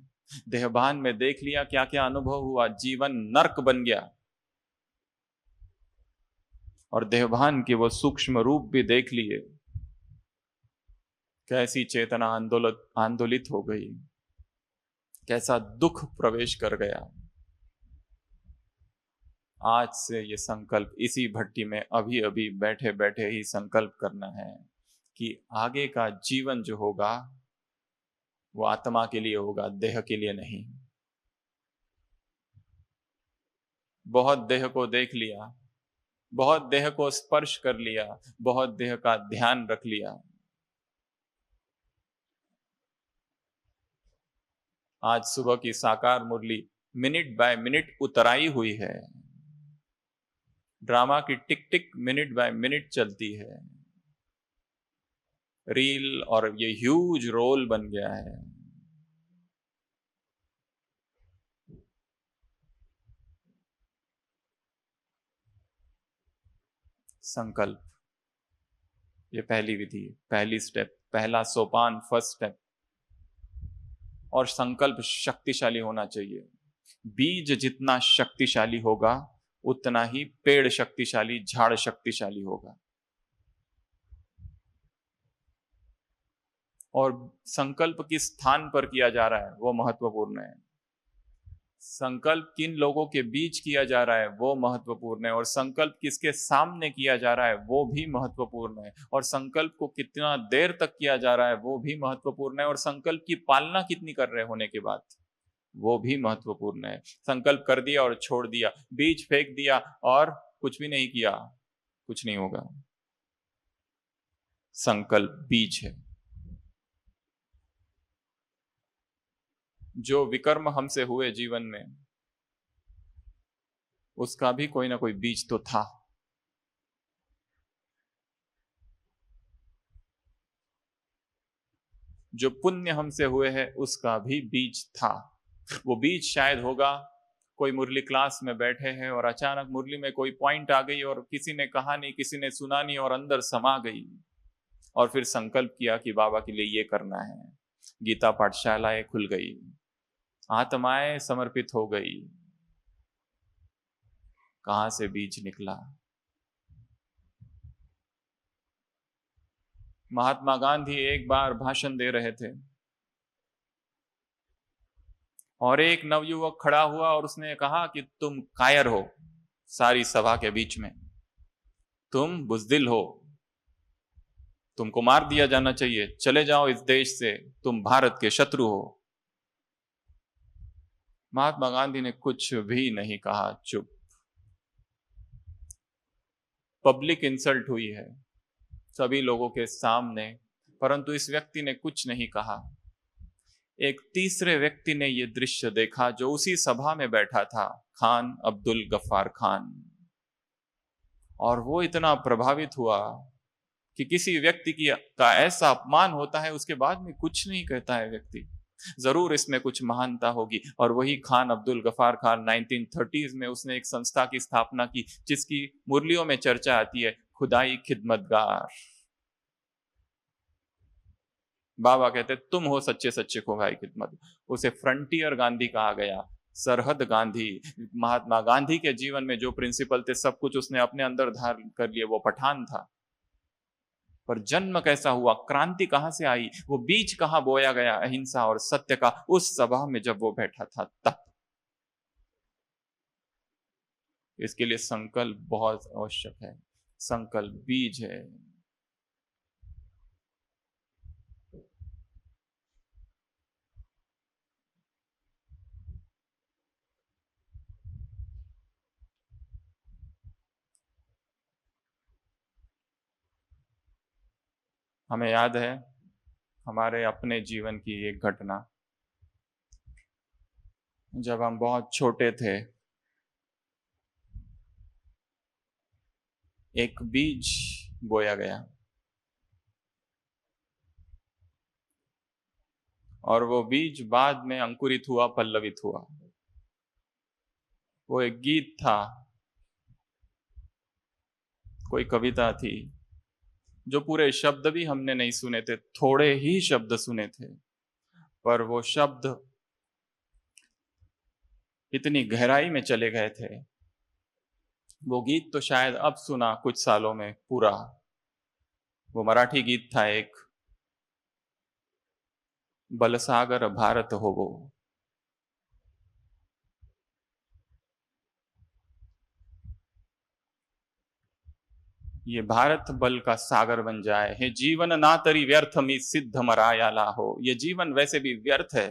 देहभान में देख लिया क्या क्या अनुभव हुआ, जीवन नर्क बन गया। और देहभान के वो सूक्ष्म रूप भी देख लिए, कैसी चेतना आंदोलित हो गई, कैसा दुख प्रवेश कर गया। आज से ये संकल्प इसी भट्टी में अभी अभी बैठे बैठे ही संकल्प करना है कि आगे का जीवन जो होगा वो आत्मा के लिए होगा, देह के लिए नहीं। बहुत देह को देख लिया, बहुत देह को स्पर्श कर लिया, बहुत देह का ध्यान रख लिया। आज सुबह की साकार मुरली मिनट बाय मिनट उतराई हुई है, ड्रामा की टिक टिक मिनट बाय मिनट चलती है, रील और ये ह्यूज रोल बन गया है। संकल्प, ये पहली विधि, पहली स्टेप, पहला सोपान, फर्स्ट स्टेप। और संकल्प शक्तिशाली होना चाहिए। बीज जितना शक्तिशाली होगा उतना ही पेड़ शक्तिशाली, झाड़ शक्तिशाली होगा। और संकल्प किस स्थान पर किया जा रहा है वो महत्वपूर्ण है। संकल्प किन लोगों के बीच किया जा रहा है वो महत्वपूर्ण है, और संकल्प किसके सामने किया जा रहा है वो भी महत्वपूर्ण है, और संकल्प को कितना देर तक किया जा रहा है वो भी महत्वपूर्ण है, और संकल्प की पालना कितनी कर रहे होने के बाद। वो भी महत्वपूर्ण है। संकल्प कर दिया और छोड़ दिया, बीज फेंक दिया और कुछ भी नहीं किया, कुछ नहीं होगा। संकल्प बीज है। जो विकर्म हमसे हुए जीवन में, उसका भी कोई ना कोई बीज तो था। जो पुण्य हमसे हुए हैं, उसका भी बीज था। वो बीज शायद होगा, कोई मुरली क्लास में बैठे हैं और अचानक मुरली में कोई पॉइंट आ गई और किसी ने कहा नहीं, किसी ने सुना नहीं और अंदर समा गई, और फिर संकल्प किया कि बाबा के लिए ये करना है। गीता पाठशालाएं खुल गई, आत्माएं समर्पित हो गई। कहां से बीज निकला? महात्मा गांधी एक बार भाषण दे रहे थे और एक नवयुवक खड़ा हुआ और उसने कहा कि तुम कायर हो, सारी सभा के बीच में तुम बुजदिल हो, तुमको मार दिया जाना चाहिए, चले जाओ इस देश से, तुम भारत के शत्रु हो। महात्मा गांधी ने कुछ भी नहीं कहा, चुप। पब्लिक इंसल्ट हुई है सभी लोगों के सामने, परंतु इस व्यक्ति ने कुछ नहीं कहा। एक तीसरे व्यक्ति ने यह दृश्य देखा जो उसी सभा में बैठा था, खान अब्दुल गफ्फार खान, और वो इतना प्रभावित हुआ कि किसी व्यक्ति का ऐसा अपमान होता है, उसके बाद में कुछ नहीं कहता है व्यक्ति, जरूर इसमें कुछ महानता होगी। और वही खान अब्दुल गफ्फार खान 1930s में उसने एक संस्था की स्थापना की जिसकी मुरलियों में चर्चा आती है, खुदाई खिदमतगार। बाबा कहते तुम हो सच्चे सच्चे खुदाई खिदमत। उसे फ्रंटियर गांधी कहा गया, सरहद गांधी। महात्मा गांधी के जीवन में जो प्रिंसिपल थे सब कुछ उसने अपने अंदर धारण कर लिए, वो पठान था। पर जन्म कैसा हुआ, क्रांति कहां से आई, वो बीज कहां बोया गया अहिंसा और सत्य का, उस सभा में जब वो बैठा था तब। इसके लिए संकल्प बहुत आवश्यक है। संकल्प बीज है। हमें याद है हमारे अपने जीवन की एक घटना, जब हम बहुत छोटे थे, एक बीज बोया गया और वो बीज बाद में अंकुरित हुआ, पल्लवित हुआ। वो एक गीत था, कोई कविता थी, जो पूरे शब्द भी हमने नहीं सुने थे, थोड़े ही शब्द सुने थे, पर वो शब्द इतनी गहराई में चले गए थे। वो गीत तो शायद अब सुना कुछ सालों में पूरा। वो मराठी गीत था एक, बलसागर भारत हो वो। ये भारत बल का सागर बन जाए, हे जीवन ना तरी व्यर्थ मी सिद्ध मरायाला हो। ये जीवन वैसे भी व्यर्थ है,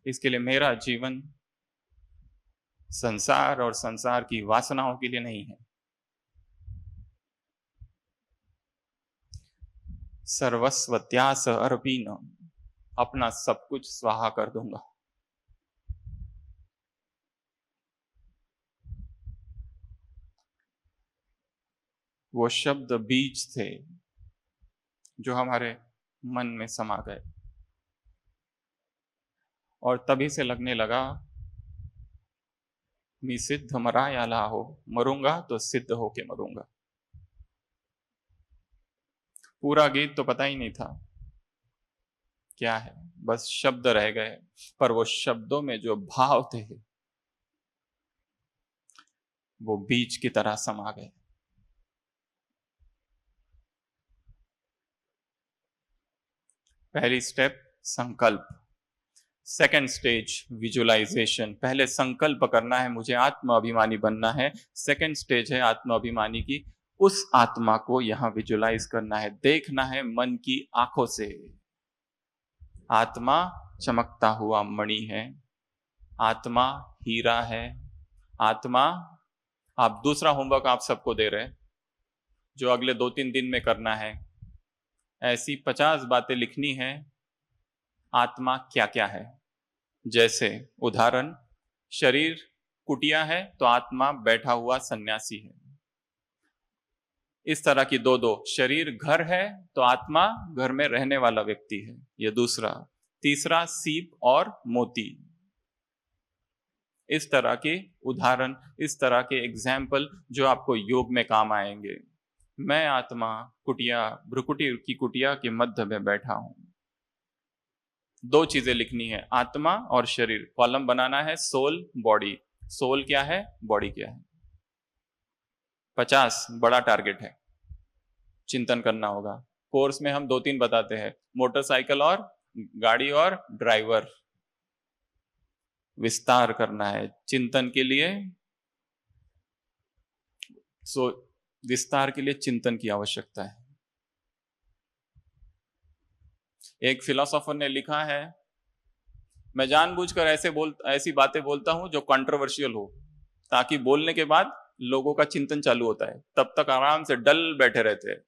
इसके लिए मेरा जीवन संसार और संसार की वासनाओं के लिए नहीं है। सर्वस्व त्यास अर्पीन, अपना सब कुछ स्वाहा कर दूंगा। वो शब्द बीज थे जो हमारे मन में समा गए और तभी से लगने लगा, मी सिद्ध मरायाला हो, मरूंगा तो सिद्ध होके मरूंगा। पूरा गीत तो पता ही नहीं था क्या है, बस शब्द रह गए, पर वो शब्दों में जो भाव थे वो बीज की तरह समा गए। पहली स्टेप संकल्प, सेकेंड स्टेज विजुअलाइजेशन। पहले संकल्प करना है, मुझे आत्म अभिमानी बनना है। सेकेंड स्टेज है आत्म अभिमानी की, उस आत्मा को यहां विजुअलाइज करना है, देखना है मन की आंखों से। आत्मा चमकता हुआ मणि है, आत्मा हीरा है, आत्मा। आप दूसरा होमवर्क आप सबको दे रहे हैं जो अगले 2-3 दिन में करना है। ऐसी 50 बातें लिखनी है आत्मा क्या क्या है। जैसे उदाहरण, शरीर कुटिया है तो आत्मा बैठा हुआ सन्यासी है। इस तरह की दो दो। शरीर घर है तो आत्मा घर में रहने वाला व्यक्ति है, ये दूसरा। तीसरा, सीप और मोती। इस तरह के उदाहरण, इस तरह के एग्जाम्पल जो आपको योग में काम आएंगे। मैं आत्मा कुटिया, भ्रुकुटी की कुटिया के मध्य में बैठा हूं। दो चीजें लिखनी है, आत्मा और शरीर। कॉलम बनाना है सोल बॉडी। सोल क्या है, बॉडी क्या है। 50 बड़ा टारगेट है, चिंतन करना होगा। कोर्स में हम 2-3 बताते हैं, मोटरसाइकिल और गाड़ी और ड्राइवर। विस्तार करना है चिंतन के लिए। विस्तार के लिए चिंतन की आवश्यकता है। एक फिलोसोफर ने लिखा है, मैं जानबूझकर ऐसी बातें बोलता हूं जो कंट्रोवर्शियल हो, ताकि बोलने के बाद लोगों का चिंतन चालू होता है, तब तक आराम से डल बैठे रहते हैं।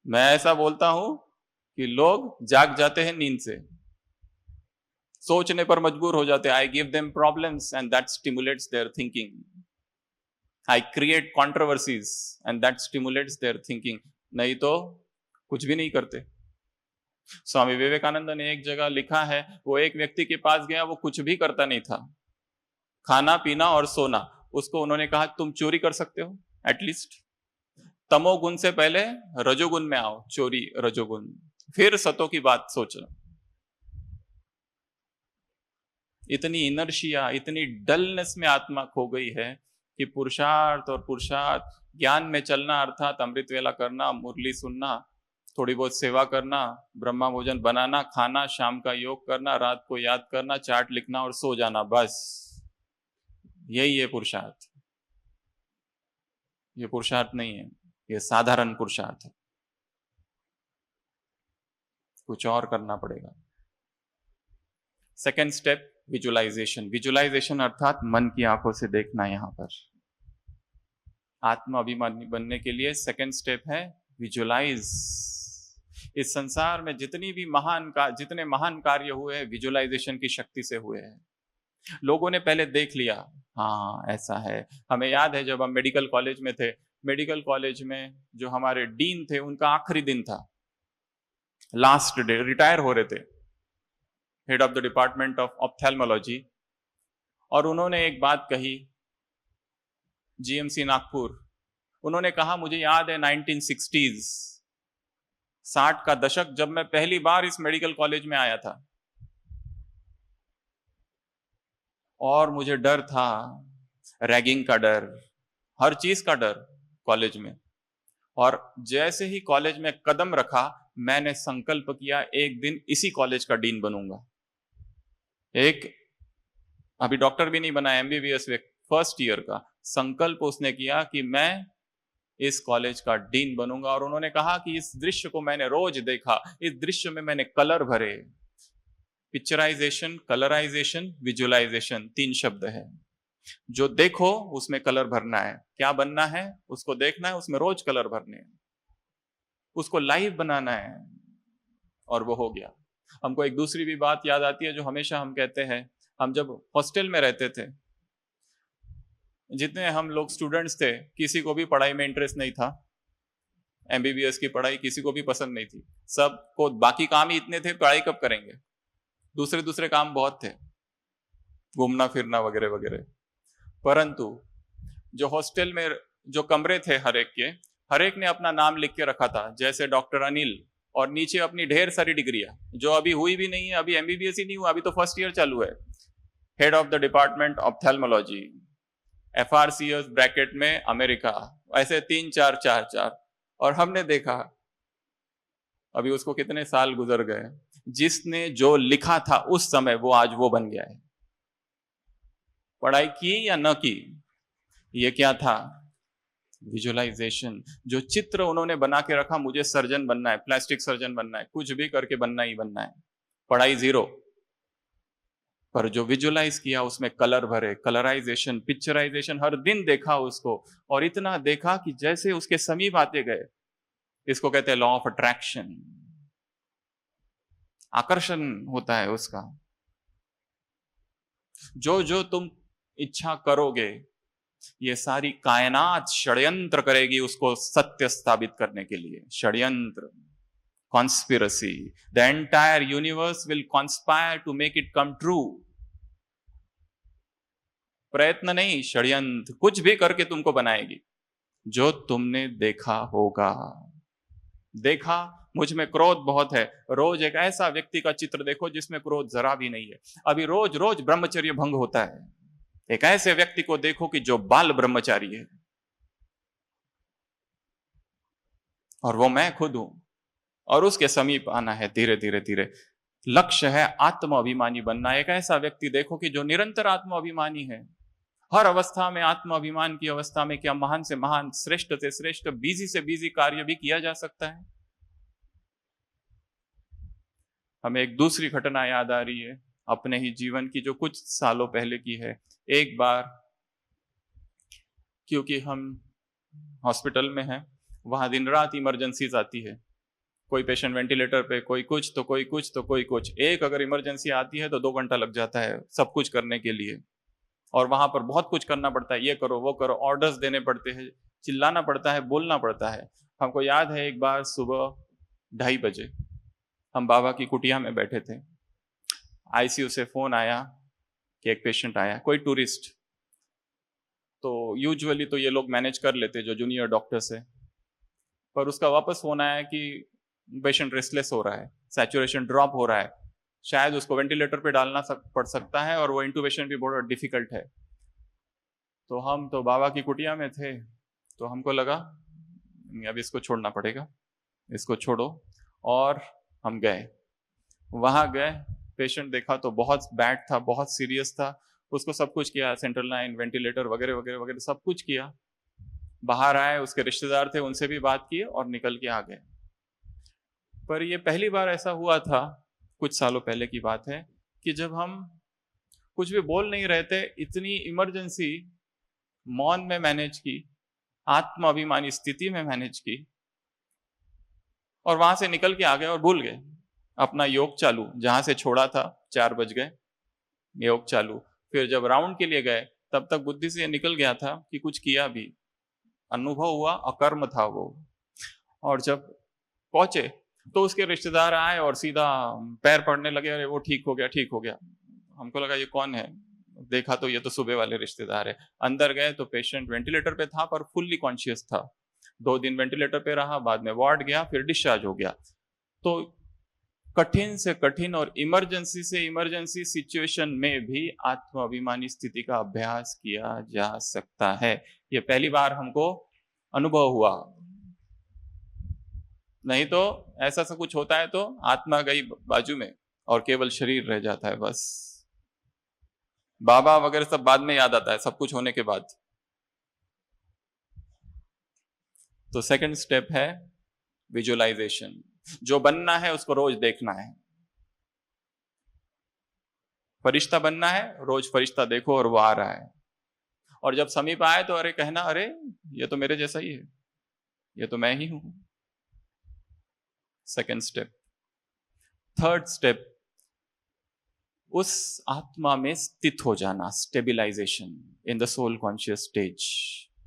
मैं ऐसा बोलता हूं कि लोग जाग जाते हैं नींद से, सोचने पर मजबूर हो जाते हैं। I give them problems and that stimulates there thinking. I create controversies and that stimulates there thinking. नहीं तो कुछ भी नहीं करते। स्वामी विवेकानंद ने एक जगह लिखा है, वो एक व्यक्ति के पास गया, वो कुछ भी करता नहीं था, खाना पीना और सोना। उसको उन्होंने कहा, तुम चोरी कर सकते हो एटलीस्ट, तमोगुण से पहले रजोगुण में आओ। चोरी रजोगुण, फिर सतो की बात सोचना। इतनी इनर्शिया, इतनी डलनेस में आत्मा खो गई है कि पुरुषार्थ और पुरुषार्थ, ज्ञान में चलना अर्थात अमृत वेला करना, मुरली सुनना, थोड़ी बहुत सेवा करना, ब्रह्मा भोजन बनाना, खाना, शाम का योग करना, रात को याद करना, चार्ट लिखना और सो जाना, बस यही है पुरुषार्थ। ये पुरुषार्थ नहीं है, ये साधारण पुरुषार्थ है। कुछ और करना पड़ेगा। Second step, visualisation. विजुअलाइजेशन अर्थात मन की आंखों से देखना। यहां पर आत्मा अभिमानी बनने के लिए सेकेंड स्टेप है विजुअलाइज। इस संसार में जितने महान कार्य हुए हैं, विजुअलाइजेशन की शक्ति से हुए हैं। लोगों ने पहले देख लिया, हाँ ऐसा है। हमें याद है जब हम मेडिकल कॉलेज में थे, मेडिकल कॉलेज में जो हमारे डीन थे, उनका आखिरी दिन था, लास्ट डे, रिटायर हो रहे थे, head of the department of ophthalmology. और उन्होंने एक बात कही, जीएमसी नागपुर। उन्होंने कहा, मुझे याद है 1960s, 60 का दशक, जब मैं पहली बार इस मेडिकल कॉलेज में आया था, और मुझे डर था, रैगिंग का डर, हर चीज का डर कॉलेज में। और जैसे ही कॉलेज में कदम रखा, मैंने संकल्प किया, एक दिन इसी कॉलेज का डीन बनूंगा। एक अभी डॉक्टर भी नहीं बना, एमबीबीएस फर्स्ट ईयर का, संकल्प उसने किया कि मैं इस कॉलेज का डीन बनूंगा। और उन्होंने कहा कि इस दृश्य को मैंने रोज देखा, इस दृश्य में मैंने कलर भरे। पिक्चराइजेशन, कलराइजेशन, विजुअलाइजेशन, 3 शब्द है। जो देखो उसमें कलर भरना है, क्या बनना है उसको देखना है, उसमें रोज कलर भरने हैं, उसको लाइव बनाना है, और वो हो गया। हमको एक दूसरी भी बात याद आती है जो हमेशा हम कहते हैं। हम जब हॉस्टल में रहते थे, जितने हम लोग स्टूडेंट्स थे, किसी को भी पढ़ाई में इंटरेस्ट नहीं था। एमबीबीएस की पढ़ाई किसी को भी पसंद नहीं थी। सबको बाकी काम ही इतने थे, पढ़ाई कब करेंगे, दूसरे काम बहुत थे, घूमना फिरना वगैरह वगैरह। परंतु जो हॉस्टल में जो कमरे थे, हर एक ने अपना नाम लिख के रखा था, जैसे डॉक्टर अनिल, और नीचे अपनी ढेर सारी डिग्रियां, जो अभी हुई भी नहीं है, अभी एमबीबीएस ही नहीं हुआ, अभी तो फर्स्ट ईयर चालू है। Head of the department ophthalmology, FRCS bracket में अमेरिका, ऐसे 3-4 और हमने देखा अभी उसको कितने साल गुजर गए, जिसने जो लिखा था उस समय, वो आज वो बन गया है। पढ़ाई की या न की, ये क्या था, विजुअलाइजेशन। जो चित्र उन्होंने बना के रखा, मुझे सर्जन बनना है, प्लास्टिक सर्जन बनना है, कुछ भी करके बनना ही बनना है, पढ़ाई जीरो, पर जो विजुअलाइज किया उसमें कलर भरे, कलराइजेशन, पिक्चराइजेशन, हर दिन देखा उसको, और इतना देखा कि जैसे उसके समीप आते गए, इसको कहते हैं लॉ ऑफ अट्रैक्शन, आकर्षण होता है उसका। जो जो तुम इच्छा करोगे, ये सारी कायनात षड्यंत्र करेगी उसको सत्य स्थापित करने के लिए। षड्यंत्र, conspiracy, the entire universe will conspire to make it come true. प्रयत्न नहीं, षड्यंत्र, कुछ भी करके तुमको बनाएगी। जो तुमने देखा होगा, देखा मुझ में क्रोध बहुत है, रोज एक ऐसा व्यक्ति का चित्र देखो जिसमें क्रोध जरा भी नहीं है। अभी रोज रोज ब्रह्मचर्य भंग होता है। एक ऐसे व्यक्ति को देखो कि जो बाल ब्रह्मचारी है, और वो मैं खुद हूं, और उसके समीप आना है धीरे धीरे धीरे। लक्ष्य है आत्म अभिमानी बनना। एक ऐसा व्यक्ति देखो कि जो निरंतर आत्म अभिमानी है, हर अवस्था में आत्म अभिमान की अवस्था में क्या महान से महान, श्रेष्ठ से श्रेष्ठ, बिजी से बिजी कार्य भी किया जा सकता है। हमें एक दूसरी घटना याद आ रही है अपने ही जीवन की, जो कुछ सालों पहले की है। एक बार, क्योंकि हम हॉस्पिटल में हैं, वहां दिन रात इमरजेंसीज आती है। कोई पेशेंट वेंटिलेटर पे, कोई कुछ तो कोई कुछ तो कोई कुछ। एक अगर इमरजेंसी आती है तो 2 घंटा लग जाता है सब कुछ करने के लिए, और वहां पर बहुत कुछ करना पड़ता है, ये करो वो करो, ऑर्डर्स देने पड़ते हैं, चिल्लाना पड़ता है, बोलना पड़ता है। हमको याद है एक बार सुबह 2:30 बजे हम बाबा की कुटिया में बैठे थे, आईसीयू से फोन आया कि एक पेशेंट आया, कोई टूरिस्ट। तो यूजुअली तो ये लोग मैनेज कर लेते जो जूनियर डॉक्टर्स है, पर उसका वापस फोन आया कि पेशेंट रेस्टलेस हो रहा है, सैचुरेशन ड्रॉप हो रहा है, शायद उसको वेंटिलेटर पे डालना पड़ सकता है, और वो इंटूबेशन भी बहुत डिफिकल्ट है। तो हम तो बाबा की कुटिया में थे, तो हमको लगा अब इसको छोड़ना पड़ेगा, इसको छोड़ो। और हम गए, वहां गए, पेशेंट देखा तो बहुत बैड था, बहुत सीरियस था। उसको सब कुछ किया, सेंट्रल लाइन, वेंटिलेटर वगैरह वगैरह वगैरह सब कुछ किया। बाहर आए, उसके रिश्तेदार थे, उनसे भी बात की और निकल के आ गए। पर ये पहली बार ऐसा हुआ था, कुछ सालों पहले की बात है, कि जब हम कुछ भी बोल नहीं रहे थे, इतनी इमरजेंसी मौन में मैनेज की, आत्म अभिमानी स्थिति में मैनेज की, और वहां से निकल के आ गए और भूल गए अपना योग चालू। जहां से छोड़ा था 4 बज गए, योग चालू। फिर जब राउंड के लिए गए तब तक बुद्धि से निकल गया था कि कुछ किया भी, अनुभव हुआ, अकर्म था वो। और जब पहुंचे तो उसके रिश्तेदार आए और सीधा पैर पड़ने लगे, अरे वो ठीक हो गया, ठीक हो गया। हमको लगा ये कौन है, देखा तो ये तो सुबह वाले रिश्तेदार है। अंदर गए तो पेशेंट वेंटिलेटर पे था पर फुल्ली कॉन्शियस था। 2 दिन वेंटिलेटर पे रहा, बाद में वार्ड गया, फिर डिस्चार्ज हो गया। तो कठिन से कठिन और इमरजेंसी से इमरजेंसी सिचुएशन में भी आत्म अभिमानी स्थिति का अभ्यास किया जा सकता है। ये पहली बार हमको अनुभव हुआ। नहीं तो ऐसा सब कुछ होता है तो आत्मा गई बाजू में और केवल शरीर रह जाता है बस। बाबा वगैरह सब बाद में याद आता है, सब कुछ होने के बाद। तो सेकंड स्टेप है विजुअलाइजेशन। जो बनना है उसको रोज देखना है। फरिश्ता बनना है, रोज फरिश्ता देखो और वो आ रहा है। और जब समीप आए तो अरे कहना, अरे ये तो मेरे जैसा ही है, ये तो मैं ही हूं। Second step. थर्ड स्टेप, उस आत्मा में स्थित हो जाना, stabilisation in the soul conscious stage.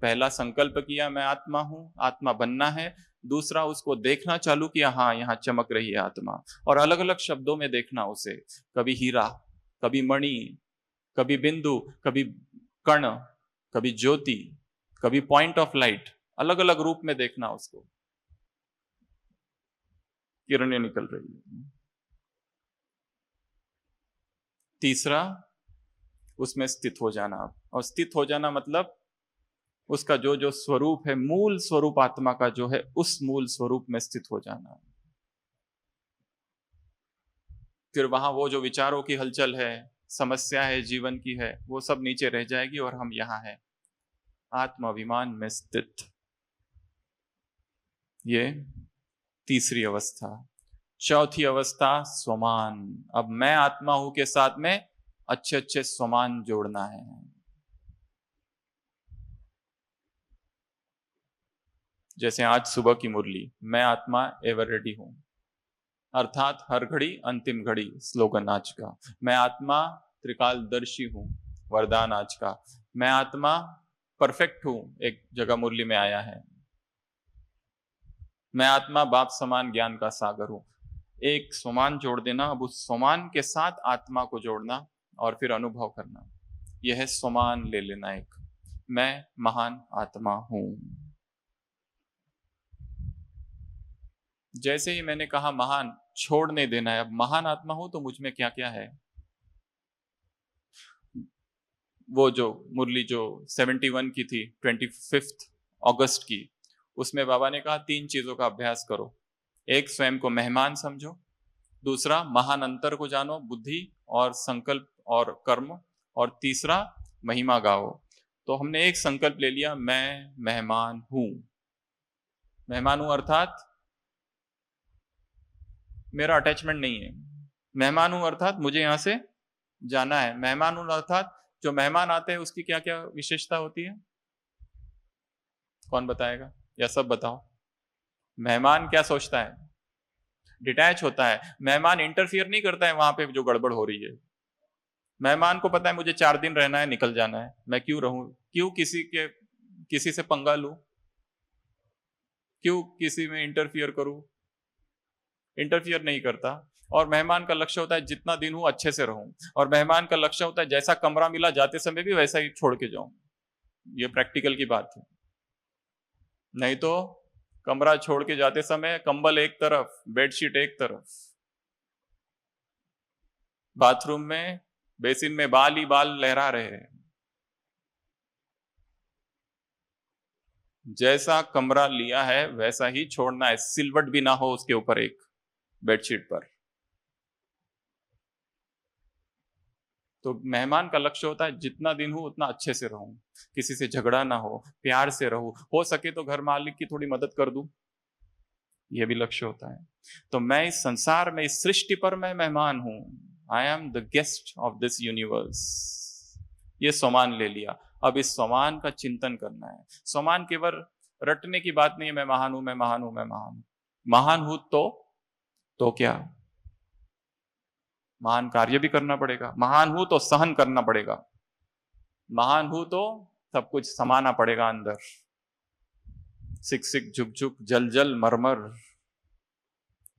पहला संकल्प किया मैं आत्मा हूं, आत्मा बनना है। दूसरा, उसको देखना चालू किया, हाँ यहाँ चमक रही है आत्मा, और अलग अलग शब्दों में देखना उसे। कभी हीरा, कभी मणि, कभी बिंदु, कभी कण, कभी ज्योति, कभी पॉइंट ऑफ लाइट, अलग अलग रूप में देखना उसको। किरणें निकल रही है। तीसरा, उसमें स्थित हो जाना। और स्थित हो जाना मतलब उसका जो जो स्वरूप है, मूल स्वरूप आत्मा का जो है, उस मूल स्वरूप में स्थित हो जाना। फिर वहां वो जो विचारों की हलचल है, समस्या है जीवन की है, वो सब नीचे रह जाएगी और हम यहां हैं, आत्म अभिमान में स्थित। ये तीसरी अवस्था। चौथी अवस्था स्वमान। अब मैं आत्मा हूं के साथ में अच्छे अच्छे स्वमान जोड़ना है। जैसे आज सुबह की मुरली, मैं आत्मा एवर रेडी हूं, अर्थात हर घड़ी अंतिम घड़ी, स्लोगन आज का। मैं आत्मा त्रिकालदर्शी हूं, वरदान आज का। मैं आत्मा परफेक्ट हूं, एक जगह मुरली में आया है। मैं आत्मा बाप समान ज्ञान का सागर हूं। एक सोमान जोड़ देना, अब उस सोमान के साथ आत्मा को जोड़ना और फिर अनुभव करना। यह है सोमान ले लेना एक, मैं महान आत्मा हूं। जैसे ही मैंने कहा महान, छोड़ने देना है। अब महान आत्मा हूं तो मुझ में क्या क्या है। वो जो मुरली जो 71 की थी, 25 अगस्त की, उसमें बाबा ने कहा 3 चीजों का अभ्यास करो। एक, स्वयं को मेहमान समझो। दूसरा, महान अंतर को जानो, बुद्धि और संकल्प और कर्म। और तीसरा, महिमा गाओ। तो हमने एक संकल्प ले लिया, मैं मेहमान हूं। मेहमान हूं अर्थात मेरा अटैचमेंट नहीं है। मेहमान हूं अर्थात मुझे यहां से जाना है। मेहमान हूं अर्थात जो मेहमान आते हैं उसकी क्या क्या विशेषता होती है, कौन बताएगा, या सब बताओ। मेहमान क्या सोचता है, डिटैच होता है। मेहमान इंटरफियर नहीं करता है वहां पे जो गड़बड़ हो रही है। मेहमान को पता है मुझे 4 दिन रहना है, निकल जाना है, मैं क्यों रहूं, क्यों किसी से पंगा लूं, क्यों किसी में इंटरफियर करूं। इंटरफियर नहीं करता। और मेहमान का लक्ष्य होता है जितना दिन हूं अच्छे से रहूं। और मेहमान का लक्ष्य होता है जैसा कमरा मिला जाते समय भी वैसा ही छोड़ के जाऊं। ये प्रैक्टिकल की बात है। नहीं तो कमरा छोड़ के जाते समय कंबल एक तरफ, बेडशीट एक तरफ, बाथरूम में बेसिन में बाल ही बाल लहरा रहे हैं। जैसा कमरा लिया है वैसा ही छोड़ना है, सिलवट भी ना हो उसके ऊपर एक बेडशीट पर। तो मेहमान का लक्ष्य होता है जितना दिन हूं उतना अच्छे से रहूं, किसी से झगड़ा ना हो, प्यार से रहूं, हो सके तो घर मालिक की थोड़ी मदद कर दूं, यह भी लक्ष्य होता है। तो मैं इस संसार में, इस सृष्टि पर मैं मेहमान हूं। I am the guest of this universe. ये सोमान ले लिया। अब इस सोमान का चिंतन करना है। सोमान केवल रटने की बात नहीं है, मैं महान हूं, मैं महान हूं, मैं महान हूं। महान हूं तो क्या, महान कार्य भी करना पड़ेगा। महान हूं तो सहन करना पड़ेगा। महान हूं तो सब कुछ समाना पड़ेगा अंदर, सिक सिक झुक झुक जल जल मरमर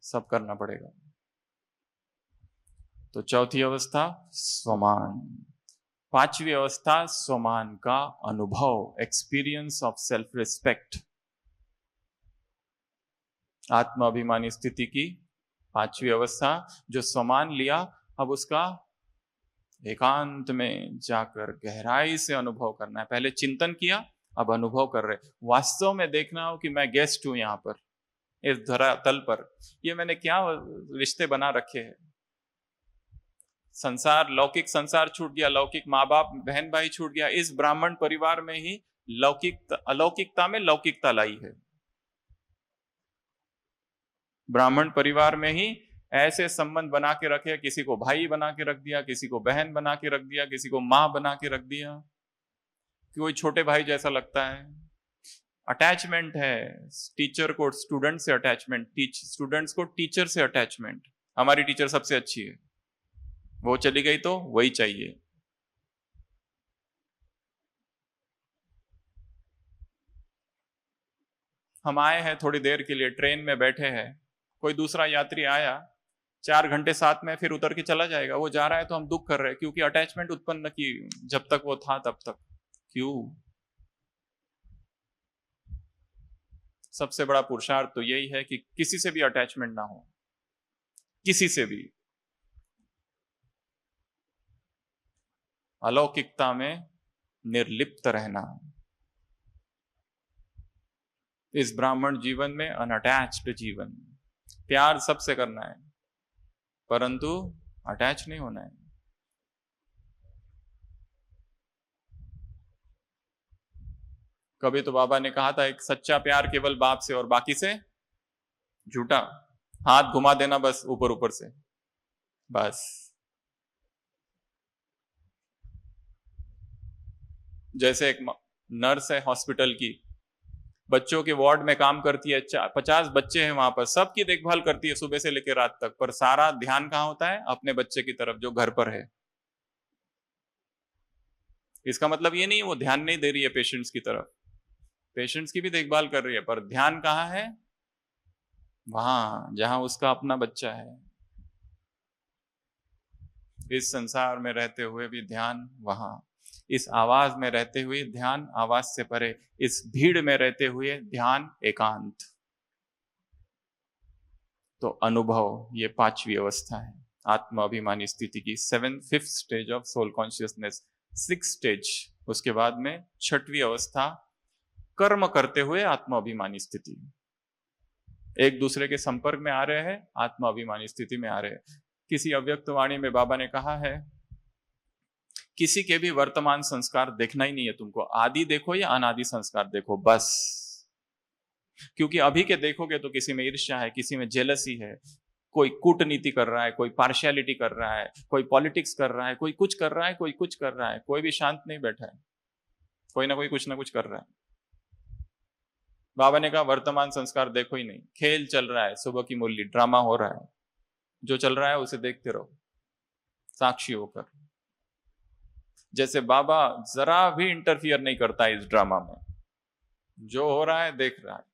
सब करना पड़ेगा। तो चौथी अवस्था स्वमान। पांचवी अवस्था स्वमान का अनुभव, एक्सपीरियंस ऑफ सेल्फ रिस्पेक्ट। आत्म अभिमानी स्थिति की पांचवी अवस्था, जो स्वमान लिया, अब उसका एकांत में जाकर गहराई से अनुभव करना है। पहले चिंतन किया, अब अनुभव कर रहे। वास्तव में देखना हो कि मैं गेस्ट हूं यहां पर, इस धरातल पर। ये मैंने क्या रिश्ते बना रखे हैं। संसार, लौकिक संसार छूट गया, लौकिक माँ बाप बहन भाई छूट गया। इस ब्राह्मण परिवार में ही अलौकिकता में लौकिकता लाई है। ब्राह्मण परिवार में ही ऐसे संबंध बना के रखे, किसी को भाई बना के रख दिया, किसी को बहन बना के रख दिया, किसी को मां बना के रख दिया, कोई छोटे भाई जैसा लगता है। अटैचमेंट है, टीचर को स्टूडेंट से अटैचमेंट, स्टूडेंट्स को टीचर से अटैचमेंट। हमारी टीचर सबसे अच्छी है, वो चली गई तो वही चाहिए। हम आए हैं थोड़ी देर के लिए, ट्रेन में बैठे हैं, कोई दूसरा यात्री आया, 4 घंटे साथ में, फिर उतर के चला जाएगा। वो जा रहा है तो हम दुख कर रहे हैं, क्योंकि अटैचमेंट उत्पन्न की जब तक वो था तब तक। क्यों? सबसे बड़ा पुरुषार्थ तो यही है कि किसी से भी अटैचमेंट ना हो, किसी से भी। अलौकिकता में निर्लिप्त रहना, इस ब्राह्मण जीवन में अनअटैच्ड जीवन। प्यार सबसे करना है परंतु अटैच नहीं होना है। कभी तो बाबा ने कहा था, एक सच्चा प्यार केवल बाप से और बाकी से झूठा। हाथ घुमा देना बस ऊपर ऊपर से, बस। जैसे एक नर्स है हॉस्पिटल की, बच्चों के वार्ड में काम करती है, 50 बच्चे हैं वहां पर, सबकी देखभाल करती है सुबह से लेकर रात तक, पर सारा ध्यान कहाँ होता है? अपने बच्चे की तरफ जो घर पर है। इसका मतलब ये नहीं वो ध्यान नहीं दे रही है पेशेंट्स की तरफ, पेशेंट्स की भी देखभाल कर रही है, पर ध्यान कहाँ है? वहां जहां उसका अपना बच्चा है। इस संसार में रहते हुए भी ध्यान वहां, इस आवाज में रहते हुए ध्यान आवाज से परे, इस भीड़ में रहते हुए ध्यान एकांत। तो अनुभव, ये पांचवी अवस्था है आत्म अभिमानी स्थिति की, fifth stage of soul consciousness, 6 stage. उसके बाद में 6वीं अवस्था कर्म करते हुए आत्म अभिमानी स्थिति। एक दूसरे के संपर्क में आ रहे हैं, आत्म अभिमानी स्थिति में आ रहे हैं। किसी अव्यक्त वाणी में बाबा ने कहा है, किसी के भी वर्तमान संस्कार देखना ही नहीं है तुमको, आदि देखो या अनादि संस्कार देखो बस। क्योंकि अभी के देखोगे तो किसी में ईर्ष्या है, किसी में जेलसी है, कोई कूटनीति कर रहा है, कोई पार्शियलिटी कर रहा है, कोई पॉलिटिक्स कर रहा है, कोई कुछ कर रहा है, कोई कुछ कर रहा है, कोई भी शांत नहीं बैठा है, कोई ना कोई कुछ ना कुछ कर रहा है। बाबा ने कहा वर्तमान संस्कार देखो ही नहीं, खेल चल रहा है, सुबह की मुरली, ड्रामा हो रहा है, जो चल रहा है उसे देखते रहो साक्षी होकर। जैसे बाबा जरा भी इंटरफियर नहीं करता इस ड्रामा में, जो हो रहा है देख रहा है,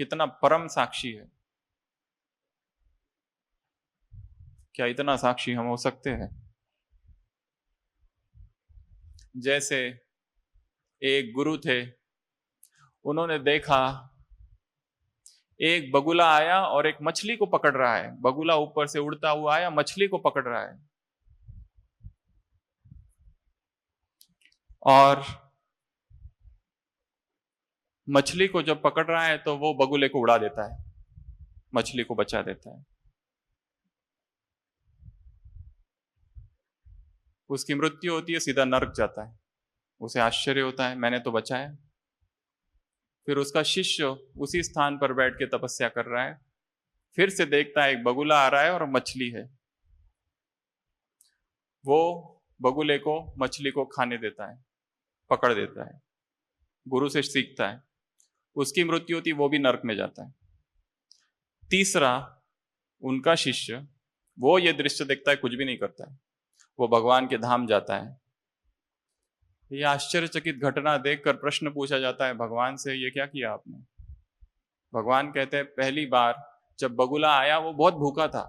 कितना परम साक्षी है। क्या इतना साक्षी हम हो सकते हैं? जैसे एक गुरु थे, उन्होंने देखा एक बगुला आया और एक मछली को पकड़ रहा है, बगुला ऊपर से उड़ता हुआ आया, मछली को पकड़ रहा है, और मछली को जब पकड़ रहा है तो वो बगुले को उड़ा देता है, मछली को बचा देता है। उसकी मृत्यु होती है, सीधा नरक जाता है। उसे आश्चर्य होता है, मैंने तो बचाया। फिर उसका शिष्य उसी स्थान पर बैठ के तपस्या कर रहा है, फिर से देखता है एक बगुला आ रहा है और मछली है, वो बगुले को मछली को खाने देता है, पकड़ देता है, गुरु से सीखता है, उसकी मृत्यु होती, वो भी नरक में जाता है। तीसरा उनका शिष्य, वो ये दृश्य देखता है, कुछ भी नहीं करता है, वो भगवान के धाम जाता है। ये आश्चर्यचकित घटना देखकर प्रश्न पूछा जाता है भगवान से, ये क्या किया आपने? भगवान कहते हैं पहली बार जब बगुला आया वो बहुत भूखा था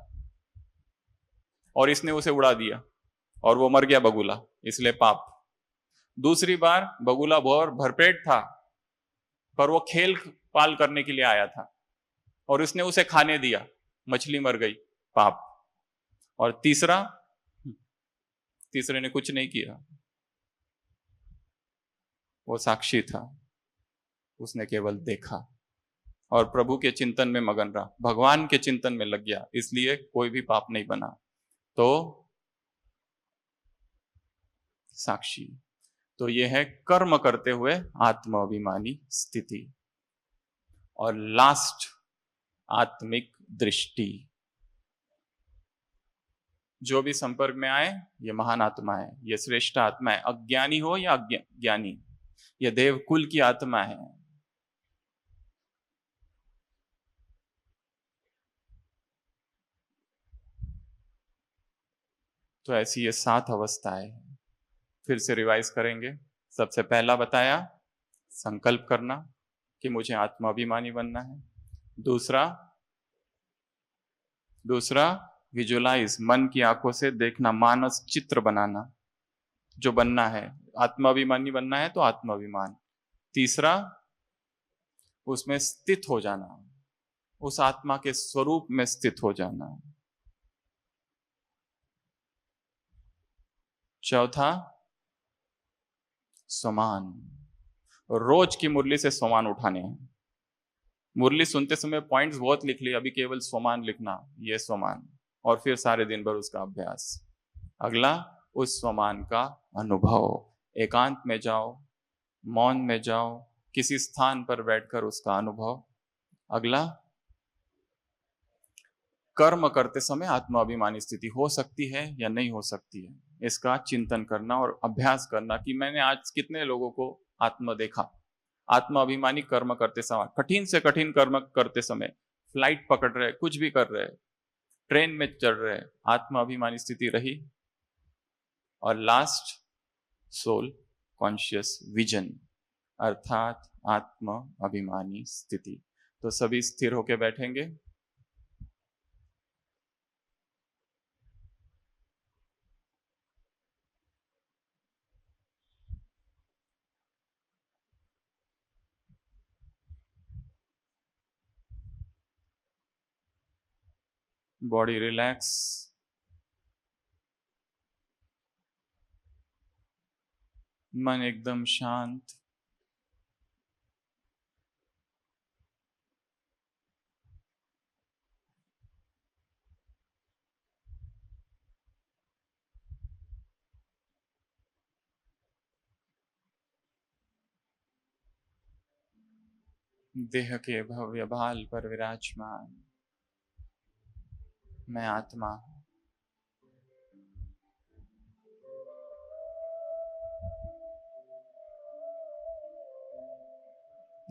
और इसने उसे उड़ा दिया और वो मर गया बगुला, इसलिए पाप। दूसरी बार बगुला बहुत भरपेट था पर वो खेल पाल करने के लिए आया था और उसने उसे खाने दिया, मछली मर गई, पाप। और तीसरे ने कुछ नहीं किया, वो साक्षी था, उसने केवल देखा और प्रभु के चिंतन में मगन रहा, भगवान के चिंतन में लग गया, इसलिए कोई भी पाप नहीं बना। तो साक्षी, तो यह है कर्म करते हुए आत्म अभिमानी स्थिति। और लास्ट, आत्मिक दृष्टि। जो भी संपर्क में आए ये महान आत्मा है, ये श्रेष्ठ आत्मा है, अज्ञानी हो या ज्ञानी, ये देवकुल की आत्मा है। तो ऐसी ये 7 अवस्थाएं हैं। फिर से रिवाइज करेंगे। सबसे पहला बताया संकल्प करना कि मुझे आत्माभिमानी बनना है। दूसरा विजुलाइज, मन की आंखों से देखना, मानस चित्र बनाना, जो बनना है, आत्माभिमानी बनना है तो आत्माभिमान। तीसरा उसमें स्थित हो जाना, उस आत्मा के स्वरूप में स्थित हो जाना। चौथा समान, रोज की मुरली से समान उठाने हैं। मुरली सुनते समय पॉइंट्स बहुत लिख लिए, अभी केवल स्वमान लिखना, ये स्वमान, और फिर सारे दिन भर उसका अभ्यास। अगला उस स्वमान का अनुभव, एकांत में जाओ, मौन में जाओ, किसी स्थान पर बैठकर उसका अनुभव। अगला कर्म करते समय आत्माभिमानी स्थिति हो सकती है या नहीं हो सकती है, इसका चिंतन करना और अभ्यास करना कि मैंने आज कितने लोगों को आत्म देखा, आत्माभिमानी कर्म करते समय, कठिन से कठिन कर्म करते समय, फ्लाइट पकड़ रहे, कुछ भी कर रहे, ट्रेन में चढ़ रहे, आत्माभिमानी स्थिति रही। और लास्ट, सोल कॉन्शियस विजन, अर्थात आत्म अभिमानी स्थिति। तो सभी स्थिर होकर बैठेंगे। बॉडी रिलैक्स, मन एकदम शांत। देह के भव्य भाल पर विराजमान मैं आत्मा हूं।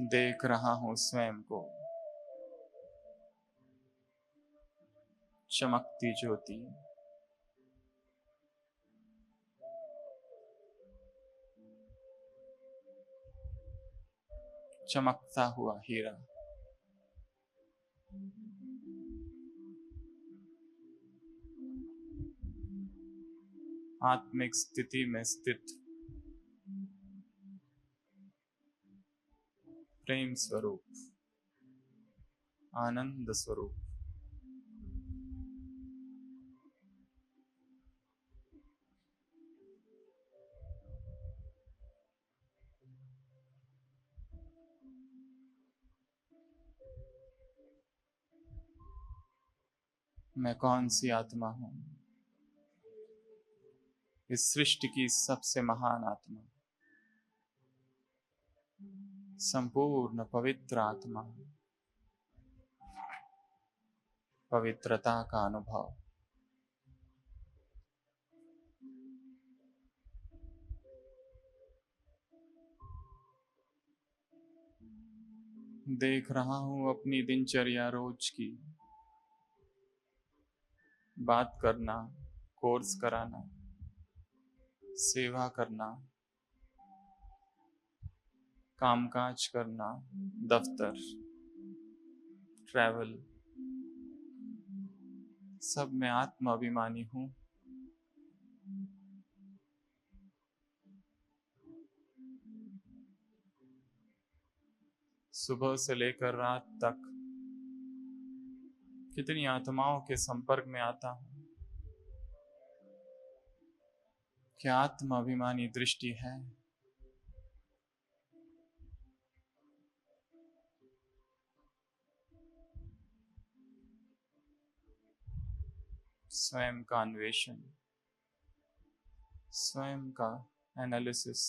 देख रहा हूं स्वयं को, चमकती ज्योति, चमकता हुआ हीरा। आत्मिक स्थिति में स्थित प्रेम स्वरूप, आनंद स्वरूप। मैं कौन सी आत्मा हूं? इस सृष्टि की सबसे महान आत्मा, संपूर्ण पवित्र आत्मा, पवित्रता का अनुभव। देख रहा हूं अपनी दिनचर्या रोज की, बात करना, कोर्स कराना, सेवा करना, कामकाज करना, दफ्तर, ट्रैवल, सब में आत्म अभिमानी हूं। सुबह से लेकर रात तक कितनी आत्माओं के संपर्क में आता हूं। क्या आत्म अभिमानी दृष्टि है? स्वयं का अन्वेषण, स्वयं का एनालिसिस।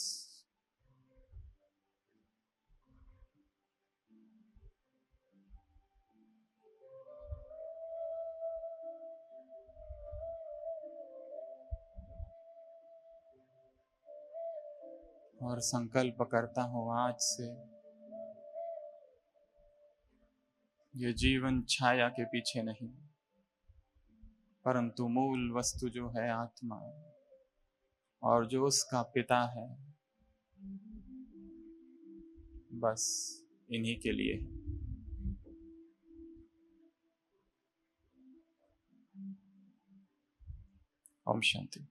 और संकल्प करता हूं आज से ये जीवन छाया के पीछे नहीं, परंतु मूल वस्तु जो है आत्मा, और जो उसका पिता है, बस इन्हीं के लिए है। ओम शांति।